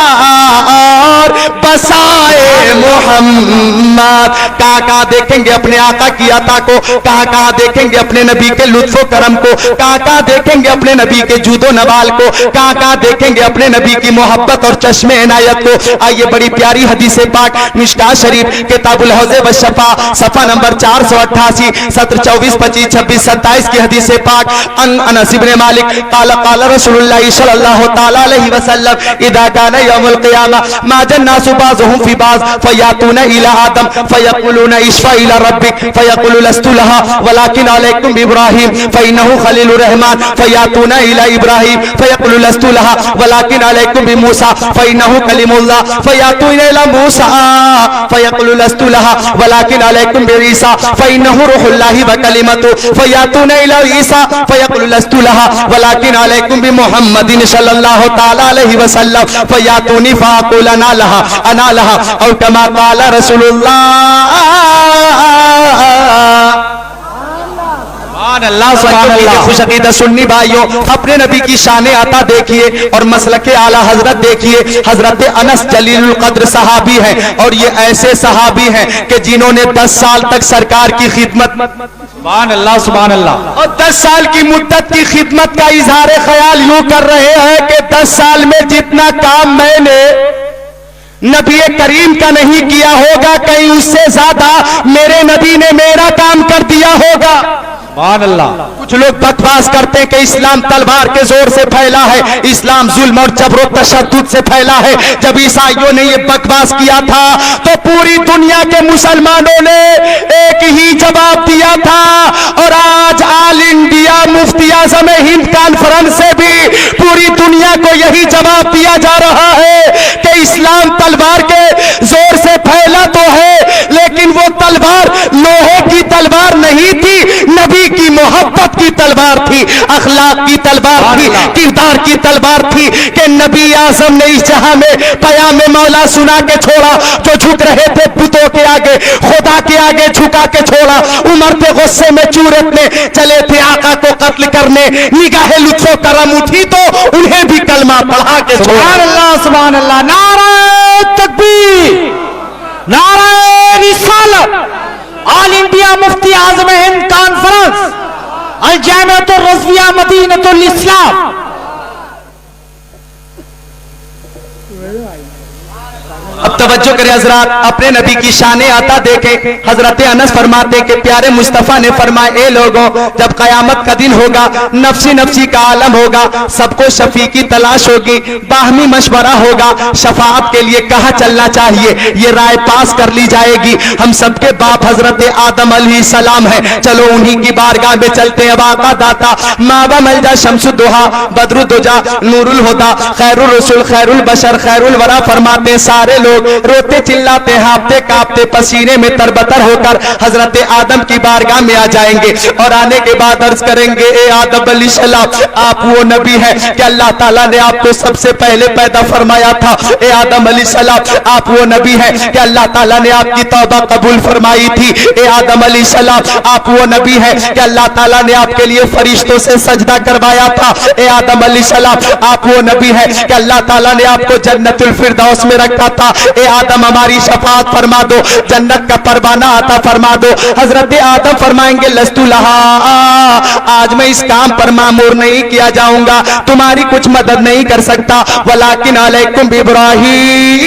S1: और बसाए मोहम्मद। कहाँ कहाँ देखेंगे अपने आका की अता को, कहाँ कहाँ देखेंगे अपने नबी के लुत्फो करम को, कहाँ कहाँ देखेंगे अपने नबी के जूदो नवाल को, कहाँ कहाँ देखेंगे अपने नबी की मोहब्बत और चश्मे इनायत को। आइए बड़ी प्यारी हदीस पाक मिशकात शरीफ किताबुल हौज़ व शफा सफा नंबर 488 सत्र 24 25 26 27 की हदीस पाक। अनस इब्ने मालिक क़ाल क़ाल रसूलुल्लाह सल्लल्लाहु तआला अलैहि वसल्लम इदा काना यौमुल क़ियामा मा जन्नासु बाज़ुहुम फी बाज़ फयातूना इला आदम फयक़ुलूना इश्फ़ा इला रब्बिक फयक़ुलु लस्तु लहा वलाकिन अलैकुम बिइब्राहीम फ़इन्नहु खलीलुर रहमान फयातूना इला इब्राहीम फयक़ुलु लस्तु लहा वलाकिन अलैकुम बिमूसा फ़इन्नहु कलीमुल्लाह फयातूना इला मूसा फयक़ुलु लस्तु लहा वलाकिन अलैकुम बिईसा फ़इन्नहु रूहुल्लाहि व कलिमतुहु फयातूना इला ईसा फयक़ुलु लस्तु लहा वलाकिन अलैकुम बिमुहम्मदिन सल्लल्लाहु तआला अलैहि वसल्लम फयातूनी फ़अक़ूलु अना लहा और कमा क़ाल रसूलुल्लाह। खुश अकीदत सुन्नी भाइयों, अपने नबी की शान आता देखिए और मसलके आला हजरत देखिए। हजरत अनस जलीलुल कद्र सहाबी हैं और ये ऐसे सहाबी हैं कि जिन्होंने 10 साल तक सरकार की खिदमत, सुभान अल्लाह सुभान अल्लाह, और 10 साल की मुद्दत की खिदमत का इजहार ख्याल यूं कर रहे हैं कि 10 साल में जितना काम मैंने नबी करीम का नहीं किया होगा, कहीं उससे ज्यादा मेरे नबी ने मेरा काम कर दिया होगा। कुछ लोग बकवास करते हैं कि इस्लाम तलवार के जोर से फैला है, इस्लाम जुल्म और जबर और तशद्दुद से फैला है। जब ईसाइयों ने ये बकवास किया था तो पूरी दुनिया के मुसलमानों ने एक ही जवाब दिया था। और आज ऑल इंडिया मुफ्ती आज़म हिंद कॉन्फ्रेंस से भी पूरी दुनिया को यही जवाब दिया जा रहा है कि इस्लाम तलवार के जोर से फैला तो है, लेकिन वो तलवार लोहे की तलवार नहीं थी, नबी की मोहब्बत की तलवार थी, अखलाक की तलवार थी, किरदार की तलवार थी कि नबी आज़म ने इस जहां में पयाम मौला सुना के छोड़ा। जो झुक रहे थे बुतों के आगे, खुदा के आगे झुका के छोड़ा। उमर पे गुस्से में चूरतने चले थे आका को कत्ल करने, निगाहे लुत्फो करम उठी तो उन्हें भी कलमा पढ़ा के छोड़ा।
S2: सुभान अल्लाह सुभान अल्लाह। नारे तकबीर, नारे रिसालत। ऑल इंडिया मुफ्ती आज़म हिंद कॉन्फ्रेंस अल जामिअतुर रज़विया मदीनतुल इस्लाम।
S1: अब तवज्जो करें हजरात, अपने नबी की शाने आता देखें। हजरत अनस फरमाते कि प्यारे मुस्तफा ने फरमाया, ए लोगों, जब कयामत का दिन होगा, नफ्सी नफ्सी का आलम होगा, सबको शफी की तलाश होगी, बाहमी मशवरा होगा, शफाअत के लिए कहाँ चलना चाहिए ये राय पास कर ली जाएगी। हम सबके बाप हजरत आदम अलैहिस्सलाम है, चलो उन्हीं की बारगाह में चलते हैं। आका दाता मावा मलजा शम्सुद्दुहा बद्रुद्दुजा नूरुल हुदा खैरुर रसूल खैरुल बशर खैरुल वरा फरमाते सारे लोग रोते चिल्लाते हाँफते कांपते पसीने में तरबतर होकर हजरत आदम की बारगाह में आ जाएंगे और आने के बाद अर्ज करेंगे, ए आदम अलैहिस्सलाम, आप वो नबी हैं कि अल्लाह ताला ने आपको सबसे पहले पैदा फरमाया था। ए आदम अलैहिस्सलाम, आप वो नबी हैं कि अल्लाह ताला ने आपकी तौबा कबूल फरमाई थी। ए आदम अलैहिस्सलाम, आप वो नबी हैं कि अल्लाह ताला ने आपके लिए फरिश्तों से सजदा करवाया था। ए आदम अलैहिस्सलाम, आप वो नबी हैं कि अल्लाह ताला ने आपको जन्नतुल फिरदौस में रखा था। ए आदम, हमारी शफाअत फरमा दो, जन्नत का परवाना आता फरमा दो। हजरत आदम फरमाएंगे, लस्तु लहा, आज मैं इस काम पर मामूर नहीं किया जाऊंगा, तुम्हारी कुछ मदद नहीं कर सकता। वलाकिन अलैकुम बिइब्राहीम,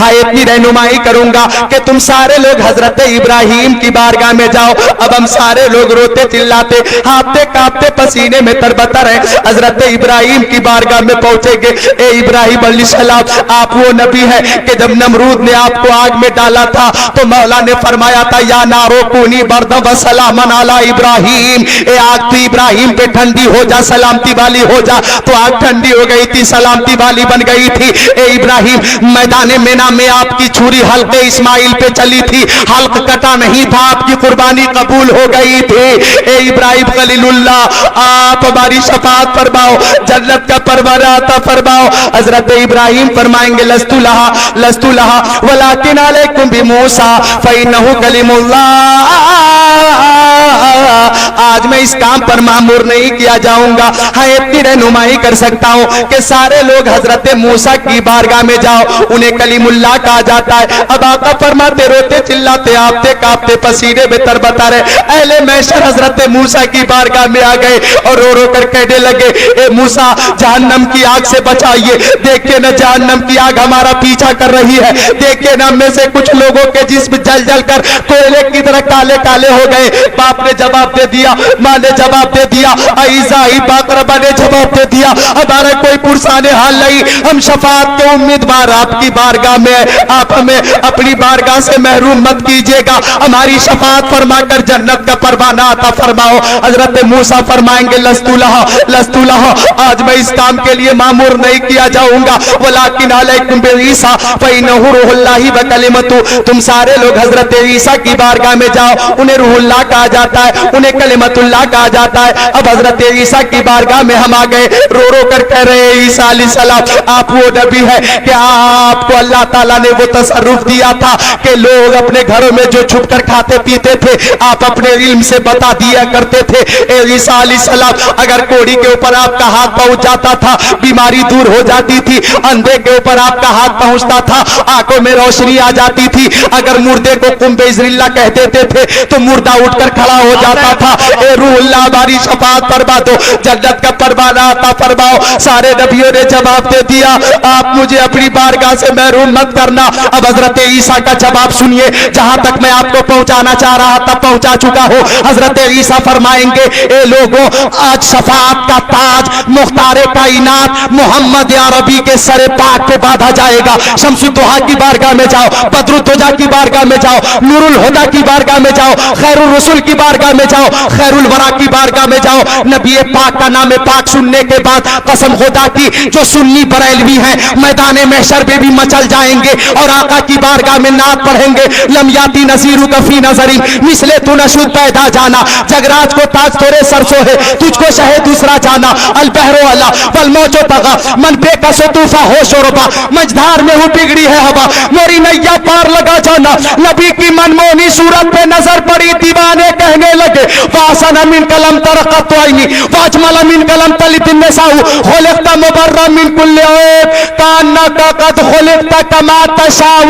S1: हाँ इतनी रहनुमाई करूंगा कि तुम सारे लोग हजरत इब्राहिम की बारगाह में जाओ। अब हम सारे लोग रोते चिल्लाते हाथते कांपते पसीने में तरबतर है हजरत इब्राहिम की बारगाह में पहुंचेंगे। ए इब्राहिम अलैहिस्सलाम, आप वो नबी है कि जब नमरूद ने आपको आग में डाला था तो मौला ने फरमाया था या नारो कूनी बर्दम व सलामन अला इब्राहिम, ए आग तू इब्राहिम पे ठंडी हो जा, सलामती वाली हो जा। तो आग ठंडी हो गई थी, सलामती वाली बन गई थी। ए इब्राहिम, मैदान मेना में आपकी छुरी हल्के इस्माइल पे चली थी, हल्क कटा नहीं था, आपकी कुर्बानी कबूल हो गई थी। ए इब्राहिम खलीलुल्लाह, आप हमारी शफाअत फरमाओ, जन्नत का परवाना अता फरमाओ। हजरत इब्राहिम फरमाएंगे लस्तु लहा वलाकिन अलैकुम बिमूसा फइन्नहु कलीमुल्लाह, आज मैं इस काम पर मामूर नहीं किया जाऊंगा। हाँ इतनी रहनुमाई कर सकता हूँ कि सारे लोग हजरत मूसा की बारगाह में जाओ, उन्हें कलीमुल्लाह कहा जाता है। अब आका फरमाते रोते चिल्लाते आपते कांपते पसीने में तरबता रहे अहले महशर हजरत मूसा की बारगाह में आ गए और रो रो कर कहने लगे ए मूसा, जहन्नम की आग से बचाइए, देखिए न जहन्नम की आग हमारा पीछा कर रही है, देखिए न में से कुछ लोगों के जिस्म जल जल कर कोयले की तरह काले काले हो गए। बाप ने जवाब दे दिया, माँ ने जवाब दे दिया, आइजा ही बाकरबा ने जवाब दे दिया, हमारा कोई पुरसाने हाल नहीं, हम शफाअत के उम्मीदवार आपकी बारगाह में, आप हमें अपनी बारगाह से महरूम मत कीजिएगा, हमारी शफाअत फरमाकर जन्नत का परवाना अता फरमाओ। हजरत मूसा फरमाएंगे लस्तु लहा, आज मैं इस काम के लिए मामूर नहीं किया जाऊंगा। वलाकिन अलैकुम बिईसा फइन्नहु रूहुल्लाहि व कलिमतु, तुम सारे लोग हजरत ईसा की बारगाह में जाओ, उन्हें रूहुल्लाह कहा जाता है, उन्हें कलिमतुल्लाह कहा जाता है। अब हजरत ईसा की बारगाह में हम आ गए, रो रो कर कह रहे हैं ईसा अलैहिस्सलाम, आप वो नबी है कि आपको अल्लाह ताला ने वो तसर्रुफ दिया था कि लोग अपने घरों में जो छुप कर खाते पीते थे आप अपने इल्म से बता दिया करते थे। ए ईसा अलैहिस्सलाम, अगर कोढ़ी के ऊपर आपका हाथ पहुंच जाता था बीमारी दूर हो जाती थी, अंधे के ऊपर आपका हाथ पहुंचता था आंखों में रोशनी आ जाती थी, अगर मुर्दे को कुंभे इज़रिल्ला कह देते थे तो मुर्दा उठकर खड़ा हो जाता था। ए रूहुल्लाह, हमारी शफाअत फरमा दो, जन्नत का परवाना अता फरमाओ। सारे नबियों ने जवाब दे दिया, आप मुझे अपनी बारगाह से महरूम मत करना। अब हजरत ईसा का जवाब सुनिए, जहां तक मैं आपको पहुंचाना चाह रहा था पहुंचा चुका हूं। हजरत ईसा फरमाएंगे ए लोगों, आज शफाअत का ताज मुख्तारे कायनात मोहम्मद अरबी के सरे पाक पे बांधा जाएगा। शम्सुद्दोहा की बारगाह में जाओ, बदरुद्दोजा की बारगाह में जाओ, नूरुल हुदा की बारगाह में जाओ, खैरुल रसूल की बारगाह में जाओ, खैरुल वरा की बारगाह में जाओ। नबी पाक का नाम पाक सुनने के बाद कसम खुदा की जो सुन्नी बरेलवी हैं मैदान महशर पे भी मचल जाएंगे और आका की बारगाह में नात पढ़ेंगे, लम याती नसीरु कफी नजरी मिसले तू नशुद पैदा जाना, जगराज को ताज तोरे सरसों है, तुझको शहे दूसरा जाना, अल बहरो अला वल मौजो तगा मन बेकसो तूफा होश और बा, मझधार में हूँ बिगड़ी है हवा, मेरी नैया पार लगा जाना। नबी की मनमोहनी सूरत पे नजर पड़ी, दीवाने कहने लगे वासन मिन कलम तरक़त आईनी वाजमल मिन कलम तलितिन निसाउ खुलिक़ता मुबर्रम मिन कुल्ली ऐब कान्नका क़द खुलिक़ता कमा तशाउ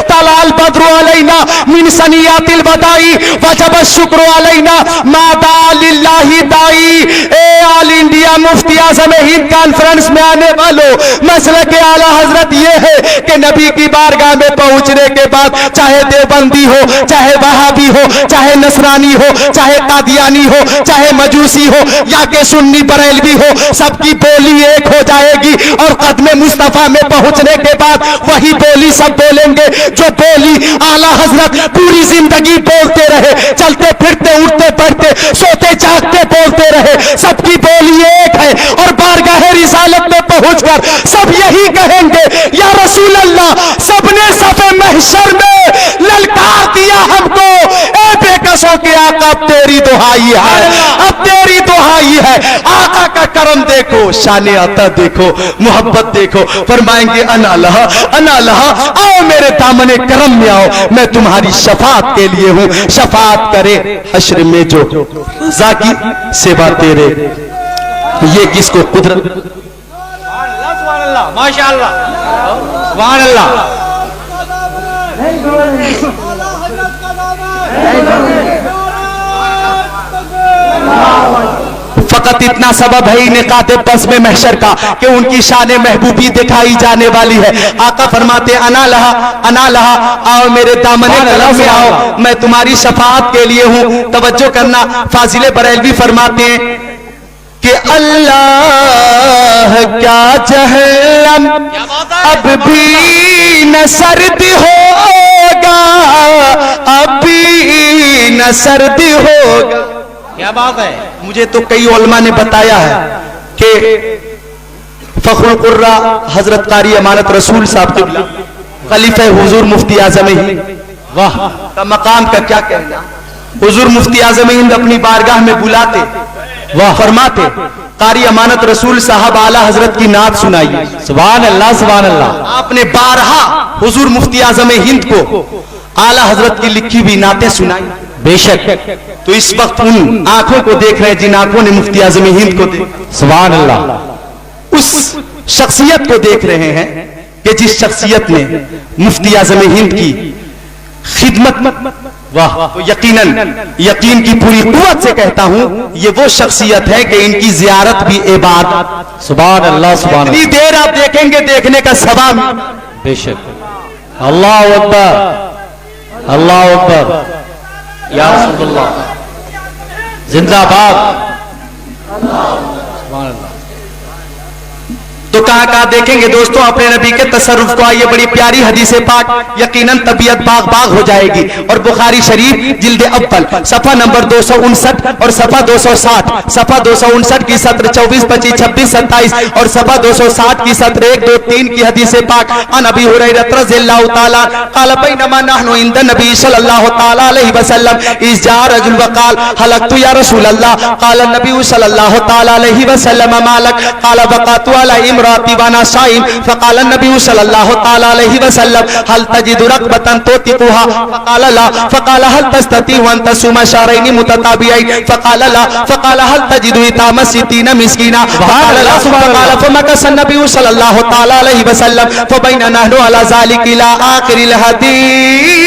S1: तलाल बद्रु अलैना मिन सनियातिल बदाई वजब शुक्र अलैना मादा लिल्लाहि दाई। ए ऑल इंडिया मुफ्ती आज़म हिंद कॉन्फ्रेंस में आने वालों, मसले के आला हजरत ये है कि नबी की बारगाह में पहुंचने के बाद चाहे देवबंदी हो, चाहे वहाबी हो, चाहे नसरानी हो, चाहे कादियानी हो, चाहे मजूसी हो या के सुन्नी बरेलवी हो, सबकी बोली एक हो जाएगी और कदमे मुस्तफा में पहुंचने के बाद वही बोली सब बोलेंगे जो बोली आला हजरत पूरी जिंदगी बोलते रहे, चलते फिरते उठते पड़ते सोते जागते बोलते रहे, सबकी बोली एक है। और बारगाह रिसालत में पहुंचकर सब यही कहेंगे या रसूल अल्लाह, सबने सफे महशर में ललकार दिया हमको, ए बेकसों के आका अब तेरी दुहाई है, अब तेरी दुहाई है। आका का करम देखो, शाने आता देखो, मोहब्बत देखो, फरमाएंगे अना लहा अना लहा, आओ मेरे दामने करम में आओ, मैं तुम्हारी शफाअत के लिए हूं। शफाअत करे हश्र में जो जाकी सेवा तेरे, ये किसको कुदरत
S2: माशाअल्लाह सुभान अल्लाह।
S1: फकत इतना सबब है इनेकाते पस में महशर का कि उनकी शान महबूबी दिखाई जाने वाली है। आका फरमाते अना लहा, आओ मेरे दामने करम में आओ, मैं तुम्हारी शफाअत के लिए हूं। तवज्जो करना, फाजिले बरेलवी फरमाते हैं कि अल्लाह क्या जहन्नम अब भी न सर्द होगा, अब भी न सर्द होगा।
S2: क्या बात है।
S1: मुझे तो कई उलमा ने बताया है कि फखरुल कुर्रा हजरत कारी अमानत रसूल साहब क़िबला खलीफा हुजूर मुफ्ती आज़म हिंद, वाह का मकाम का क्या कहना। हुजूर मुफ्ती आज़म हिंद अपनी बारगाह में बुलाते, वह फरमाते कारी अमानत रसूल साहब आला हजरत की नात सुनाइए।
S2: सुभान अल्लाह, सुभान अल्लाह।
S1: आपने बारहा हुजूर मुफ्ती आज़म हिंद को आला हजरत की लिखी हुई नातें सुनाई।
S2: बेशक।
S1: तो इस वक्त उन आंखों को देख रहे हैं जिन आंखों ने मुफ्ती आज़म हिंद को देख,
S2: सुभान अल्लाह,
S1: उस शख्सियत को देख रहे हैं कि जिस शख्सियत ने मुफ्ती आज़म हिंद की खिदमत, वाह, तो यकीन की पूरी कुव्वत से कहता हूं ये वो शख्सियत है कि इनकी जियारत भी इबादत।
S2: सुभान अल्लाह, सुभान अल्लाह।
S1: इतनी देर आप देखेंगे, देखने का सवाब।
S2: बेशक। अल्लाह अकबर, अल्लाह अकबर, या रसूलुल्लाह जिंदाबाद। सुभान अल्लाह।
S1: तो कहां देखेंगे दोस्तों अपने नबी के तसर्रुफ को। आइए बड़ी प्यारी हदीस पाक, यकीनन तबीयत बाग बाग हो जाएगी। और बुखारी शरीफ जिल्द अव्वल सफा नंबर 259 और सफा 260, सफा 259 की सत्र 24, 25, 26, 27 और सफा 260 की सत्र 1, 2, 3 की हदीस पाक। अन अबी हुरैरा रज़ियल्लाहु ताला क़ाल बैनमा नहनु इंद नबी सल्लल्लाहु ताला अलैहि वसल्लम इज़ जा रजुल वक़ाल हलकतु या रसूलल्लाह क़ाल नबी सल्लल्लाहु ताला अलैहि वसल्लम मालक क़ाल वक़अतु अला इमराती वाना शाइम फ़क़ाल नबी सल्लल्लाहु ताला अलैहि वसल्लम हल तजिदु रक़बतन तुतिकुहा फ़क़ाल ला फ़क़ाल हल तस्ततीउ अन तसूमा शहरैन मुतताबियैन फ़क़ाल ला फ़क़ाल हल तजिदु इताम सित्तीन मिस्कीना फ़क़ाल फ़मकस नबी सल्लल्लाहु ताला अलैहि वसल्लम फ़बैना नहनु अला ज़ालिका इला आखिरिल हदीस।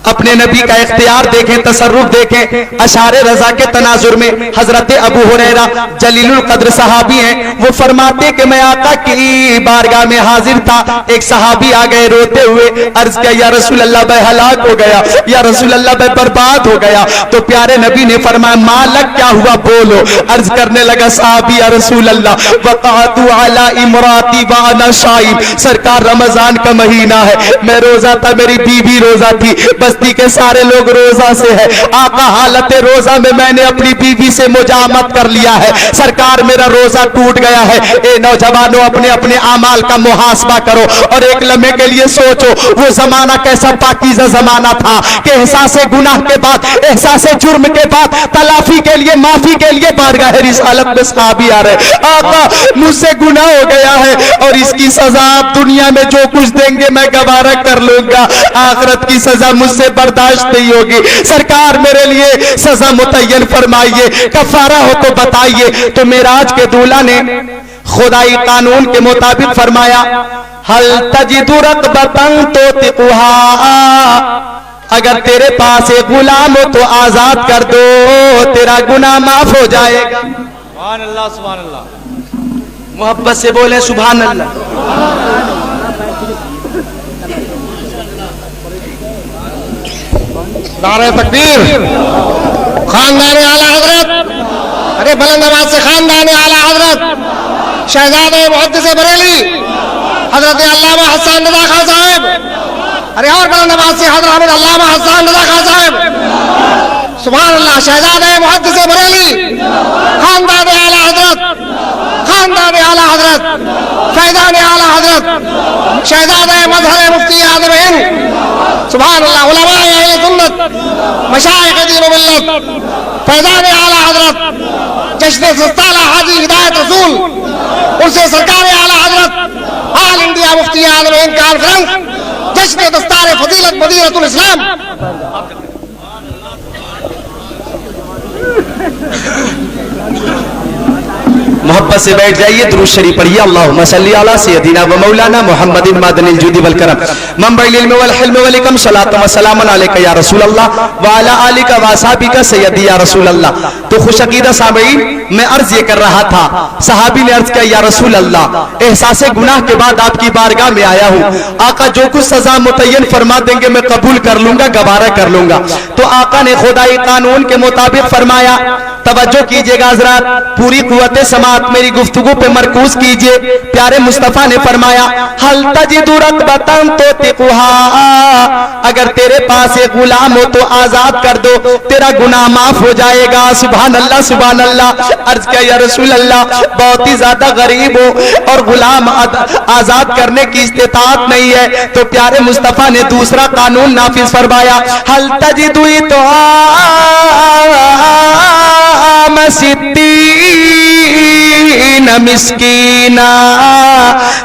S1: अपने नबी का इख्तियार देखें, तसर्रुफ देखें। अशारे रजा के तनाजुर में हजरत अबू हुरैरा जलीलुल कद्र सहाबी हैं, वो फरमाते कि मैं आका की बारगाह में हाजिर था, एक सहाबी आ गए रोते हुए, अर्ज किया या रसूल अल्लाह मैं हलाक हो गया, या रसूल अल्लाह मैं बर्बाद हो गया। तो प्यारे नबी ने फरमाया मालक क्या हुआ बोलो। अर्ज करने लगा सहाबी या रसूल अल्लाह वक़अतु अला इमराती व अना शाइम, सरकार रमजान का महीना है, मैं रोजा था, मेरी बीवी रोजा थी, बस्ती के सारे लोग रोजा से है। आका हालत रोजा में मैंने अपनी बीवी से मुजामत कर लिया है, सरकार मेरा रोजा टूट गया है। ए नौजवानों अपने अपने आमाल का मुहासबा करो और एक लम्हे के लिए सोचो वो जमाना कैसा पाकीज़ा जमाना था कि एहसास गुनाह के बाद, एहसास जुर्म के बाद तलाफी के लिए, माफी के लिए बारगाह रिसालत में सहाबी आ रहे, आका मुझसे गुनाह हो गया है और इसकी सजा आप दुनिया में जो कुछ देंगे मैं गवारा कर लूंगा, आखिरत की सजा मुझसे बर्दाश्त नहीं होगी, सरकार मेरे लिए सजा मुतय्यन फरमाइए, कफारा हो तो बताइए। तो मेराज के दूल्हा ने खुदाई कानून के मुताबिक फरमाया हल तजिदु रक़बतन तुतिकुहा, अगर तेरे पास एक गुलाम हो तो आजाद कर दो, तेरा गुनाह माफ हो जाएगा।
S2: सुभान अल्लाह, सुभान अल्लाह।
S1: मोहब्बत से बोले सुभान अल्लाह।
S3: नारे तकबीर, खानदान आला हजरत, अरे बुलंद आवाज से खानदान आला हजरत शहजादे मुहद्दिस बरेली हजरत अल्लामा हसन रज़ा खान साहब, अरे और बुलंद आवाज से हजरत अल्लामा हसन रज़ा खान साहब, सुभान अल्लाह। शहजादे मुहद्दिस बरेली खानदान आला हजरत, खानदान आला हजरत, फैजान आला हजरत शहजादे मजहर मुफ्ती आज़म हिंद, सुभान अल्लाह। उलमाए अहले सुन्नत, मशाइख दीन व मिल्लत, फैजान आला हजरत जश्न सस्ताला हाजी हिदायत रसूल, उनसे सरकार आला हजरत ऑल इंडिया मुफ्ती आज़म हिंद कॉन्फ्रेंस जश्न दस्तार फजीलत मदीनतुल इस्लाम,
S1: मोहब्बत से बैठ जाइए, दुरूद शरीफ पढ़िए। अल्लाहुम्मा सल्ली अला सय्यदिना व मौलाना मुहम्मदिन मादनिल जुदी वल करम मंबइल इल्म वल हिल्म वल हिकम सलातु व सलामुन अलैका या रसूल अल्लाह व अला आलिका व असहाबिका सय्यदी या रसूल अल्लाह। तो खुश अकीदा सामईन, मैं अर्ज ये कर रहा था, सहाबी ने अर्ज किया या रसूल अल्लाह, एहसासे गुनाह के बाद आपकी बारगाह में आया हूँ, आका जो कुछ सजा मुतय्यन फरमा देंगे मैं कबूल कर लूंगा, गवारा कर लूंगा। तो आका ने खुदाई कानून के मुताबिक फरमाया, तवज्जो कीजिएगा हज़रात, पूरी कुव्वते समात मेरी गुफ्तगू पे मरकूज कीजिए। प्यारे मुस्तफा ने फरमाया, हल तजिदु रक़बतन तो तिक़ुहा, अगर तेरे पास एक गुलाम हो तो आजाद कर दो, तेरा गुनाह माफ हो जाएगा। सुभान अल्लाह सुभान अल्लाह। अर्ज किया या रसूल अल्लाह, बहुत ही ज्यादा गरीब हो और गुलाम आजाद करने की इस्तिताअत नहीं है। तो प्यारे मुस्तफा ने दूसरा कानून नाफिज फरमाया, हल तजिदु तो मिस्कीना,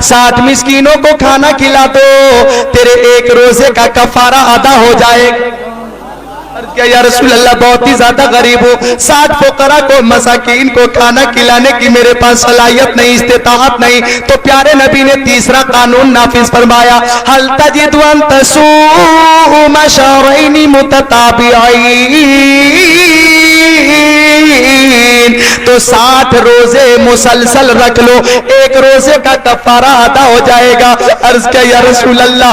S1: 60 मिस्कीनों को खाना खिला दो, तेरे एक रोजे का कफारा अदा हो जाएगा। क्या या रसूल अल्लाह, बहुत ही ज्यादा गरीब हो, 60 फुकरा को मसाकीन को खाना खिलाने की मेरे पास सलाहियत नहीं, इस्तिताअत नहीं। तो प्यारे नबी ने तीसरा कानून नाफिज फरमाया, हल तजिदु अन तसूम शहरैन मुतताबिईन, तो 60 रोजे मुसलसल रख लो, एक रोजे का कफारा अदा हो जाएगा। अर्ज किया या रसूल अल्लाह,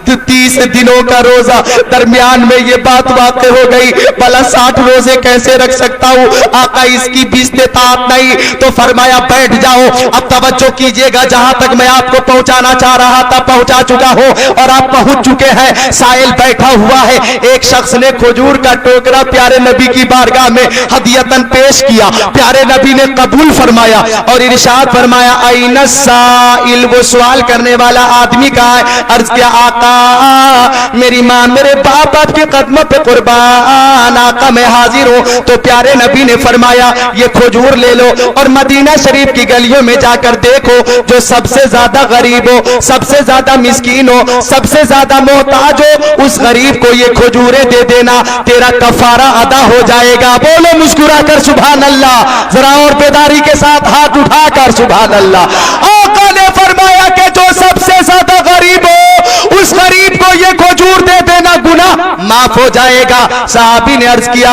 S1: 30 दिनों का रोजा, दरमियान में ये बात वाक़ई हो गई, भला 60 रोजे कैसे रख सकता हूँ आका, इसकी भी इस्तिताअत नहीं। तो फरमाया बैठ जाओ। अब तवज्जो कीजिएगा, जहां तक मैं आपको पहुंचाना चाह रहा था पहुंचा चुका हूं और आप पहुंच चुके हैं। साइल बैठा हुआ है, एक शख्स ने खजूर का टोकरा प्यारे नबी की बारगाह में हदियतन पेश किया, प्यारे नबी ने कबूल फरमाया और इरशाद फरमाया, आइना साइल, वो सवाल करने वाला आदमी कहाँ है। अर्ज किया, आका मेरी मां मेरे बाप आपके कदमों पे कुर्बान, आका मैं हाजिर हूं। तो प्यारे नबी ने फरमाया, ये खजूर ले लो और मदीना शरीफ की गलियों में जाकर देखो, जो सबसे ज्यादा गरीब हो, सबसे ज्यादा मिस्कीन हो, सबसे ज्यादा मोहताज हो, उस गरीब को ये खजूरें दे देना, तेरा कफारा अदा हो जाएगा। बोलो मुस्कुराकर सुभान अल्लाह, जरा और बेदारी के साथ हाथ उठाकर सुभान अल्लाह। आका ने फरमाया कि जो सबसे ज्यादा गरीब हो उस गरीब को ये खजूर दे देना, गुनाह माफ हो जाएगा। साहबी ने अर्ज किया,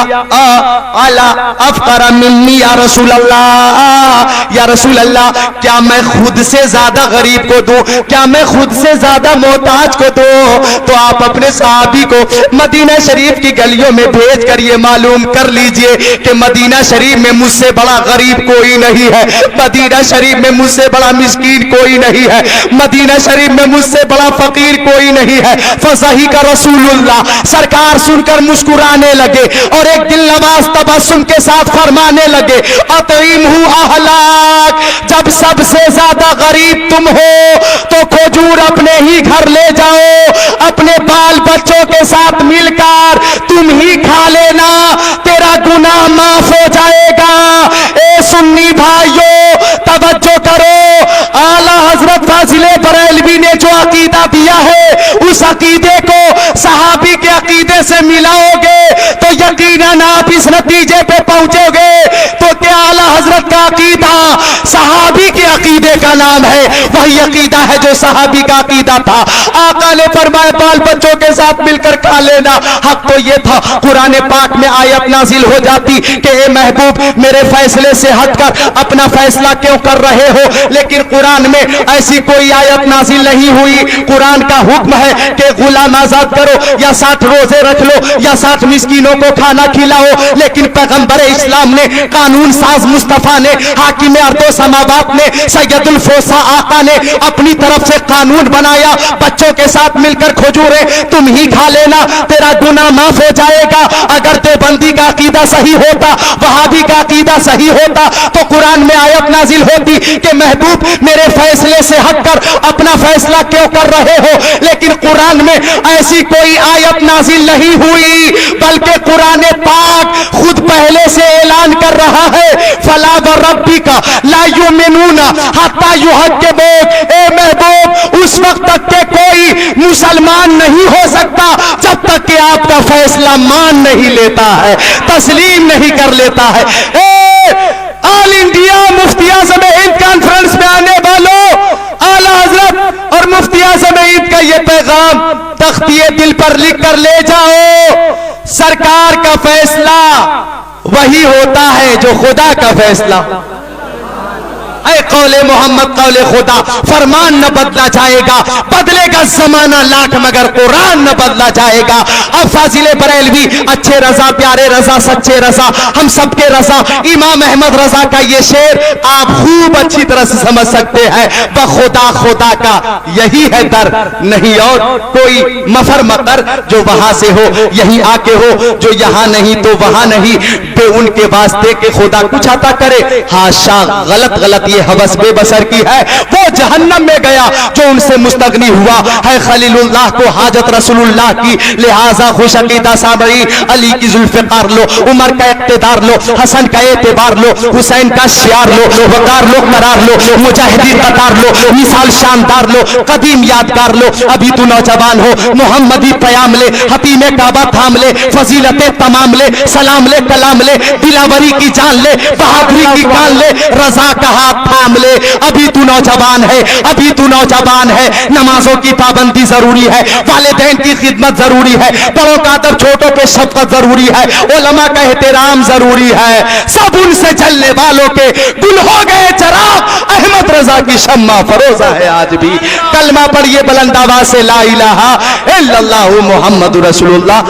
S1: अला अफकरा मिन्नी या रसूल अल्लाह, या रसूल अल्लाह, क्या मैं खुद से ज्यादा गरीब को दूं, क्या मैं खुद से ज्यादा मोहताज को दूं? तो आप अपने साहबी को मदीना शरीफ की गलियों में भेज कर ये मालूम कर लीजिए कि मदीना शरीफ में मुझसे बड़ा गरीब कोई नहीं है, मदीना शरीफ में मुझसे बड़ा मिस्कीन कोई नहीं है, मदीना शरीफ में मुझसे बड़ा फकीर कोई नहीं है। फज़ही का रसूलुल्लाह, सरकार सुनकर मुस्कुराने लगे और एक दिल नवाज तबस्सुम के साथ फरमाने लगे, अतईमहु अहलाक, जब सबसे ज्यादा गरीब तुम हो तो खजूर अपने ही घर ले जाओ, अपने बाल बच्चों के साथ मिलकर तुम ही खा लेना, तेरा गुनाह माफ हो जाएगा। ए सुन्नी भाइयों तवज्जो करो, आला हजरत फाजिले बरेलवी ने जो अकीदा दिया है उस अकीदे को सहाबी के अकीदे से मिलाओगे तो यकीनन आप इस नतीजे पे पहुंचोगे। तो क्या आला हजरत का अकीदा सहाबी के अकीदे का नाम है, वही अकीदा है जो सहाबी का अकीदा था। आका ने फरमाया बाल बच्चों के साथ मिलकर खा लेना। हक तो ये था, कुरान पाक में आयत नाजिल हो जाती कि ए महबूब मेरे फैसले से हटकर अपना फैसला क्यों कर रहे हो, लेकिन कुरान में ऐसी कोई आयत नाजिल नहीं हुई। कुरान का हुक्म है कि गुलाम आजाद करो या 60 रोजे रख लो या 60 मिस्कीनों को खाना खिलाओ, लेकिन पैगंबर इस्लाम ने, कानून साज मुस्तफा ने, हाकिम अर्दो समावात ने, सैयदुल फोसा आका ने अपनी तरफ से कानून बनाया, बच्चों के साथ मिलकर खजूरें तुम ही खा लेना, तेरा गुनाह माफ हो जाएगा। अगर देवबंदी का अकीदा सही होता, वहाबी का अकीदा सही होता तो कुरान में आयत नाजिल होती कि महबूब मेरे फैसले से हटकर अपना फैसला क्यों कर रहे हो, लेकिन कुरान में ऐसी कोई आयत नाजिल नहीं हुई, बल्कि कुरान पाक खुद पहले से ऐलान कर रहा है, फला व रब्बिका ला युमिनूना हत्ता युहक्किमूक, ए महबूब उस वक्त तक के कोई मुसलमान नहीं हो सकता जब तक कि आपका फैसला मान नहीं लेता है, तस्लीम नहीं कर लेता है। ऑल इंडिया मुफ्ती आज़म हिंद कॉन्फ्रेंस में आने वालों, आला हजरत और मुफ्ती आज़म हिंद का ये पैगाम तख्तिए दिल पर लिख कर ले जाओ। सरकार का फैसला वही होता है जो खुदा का फैसला। ऐ कौले मोहम्मद कौले खुदा, फरमान न बदला जाएगा, बदलेगा जमाना लाख मगर कुरान न बदला जाएगा। अब फाजिले बरेलवी, अच्छे रजा, प्यारे रजा, सच्चे रजा, हम सबके रजा, इमाम अहमद रजा का ये शेर आप खूब अच्छी तरह से समझ सकते हैं। बखुदा खुदा का यही है दर, नहीं और कोई मफर मकर जो वहां से हो यही आके हो, जो यहां नहीं तो वहां नहीं, बे उनके वास्ते के खुदा कुछ अता करे। हाशा, गलत गलत ये हवस बेबसर की है। वो जहन्नम में गया जो उनसे मुस्तगनी हुआ है। खलीलुल्लाह को हाजत रसूलुल्लाह की, लिहाजा खुश अकीदा साबरी, अली की जुल्फ़िकार लो, उमर का इक़्तिदार लो, हसन का एतबार लो, हुसैन का शियार लो, वकार लो, करार लो, मुजाहिदीन कतार लो, मिसाल शानदार लो, कदीम यादगार लो। अभी तू नौजवान हो, मोहम्मदी पयाम ले, हतीमे काबा थाम ले, फजीलते तमाम ले, सलाम ले, कलाम ले, दिलावरी की जान ले, बहादुरी की कान ले, रजा का हाथ थाम ले। अभी तू नौजवान है, अभी तू नौजवान है। नमाजों की पाबंदी जरूरी है, वालिदैन की खिदमत जरूरी है, बड़ों का अदब, छोटों पे शफकत जरूरी है, उलमा का एहतराम जरूरी है। सब उनसे चलने वालों के गुल हो गए चराग, अहमद रजा की शम्मा फरोजा है आज भी। कलमा पढ़िए बुलंद आवाज से, ला इलाहा इल्लल्लाहु मुहम्मदुर रसूलुल्लाह।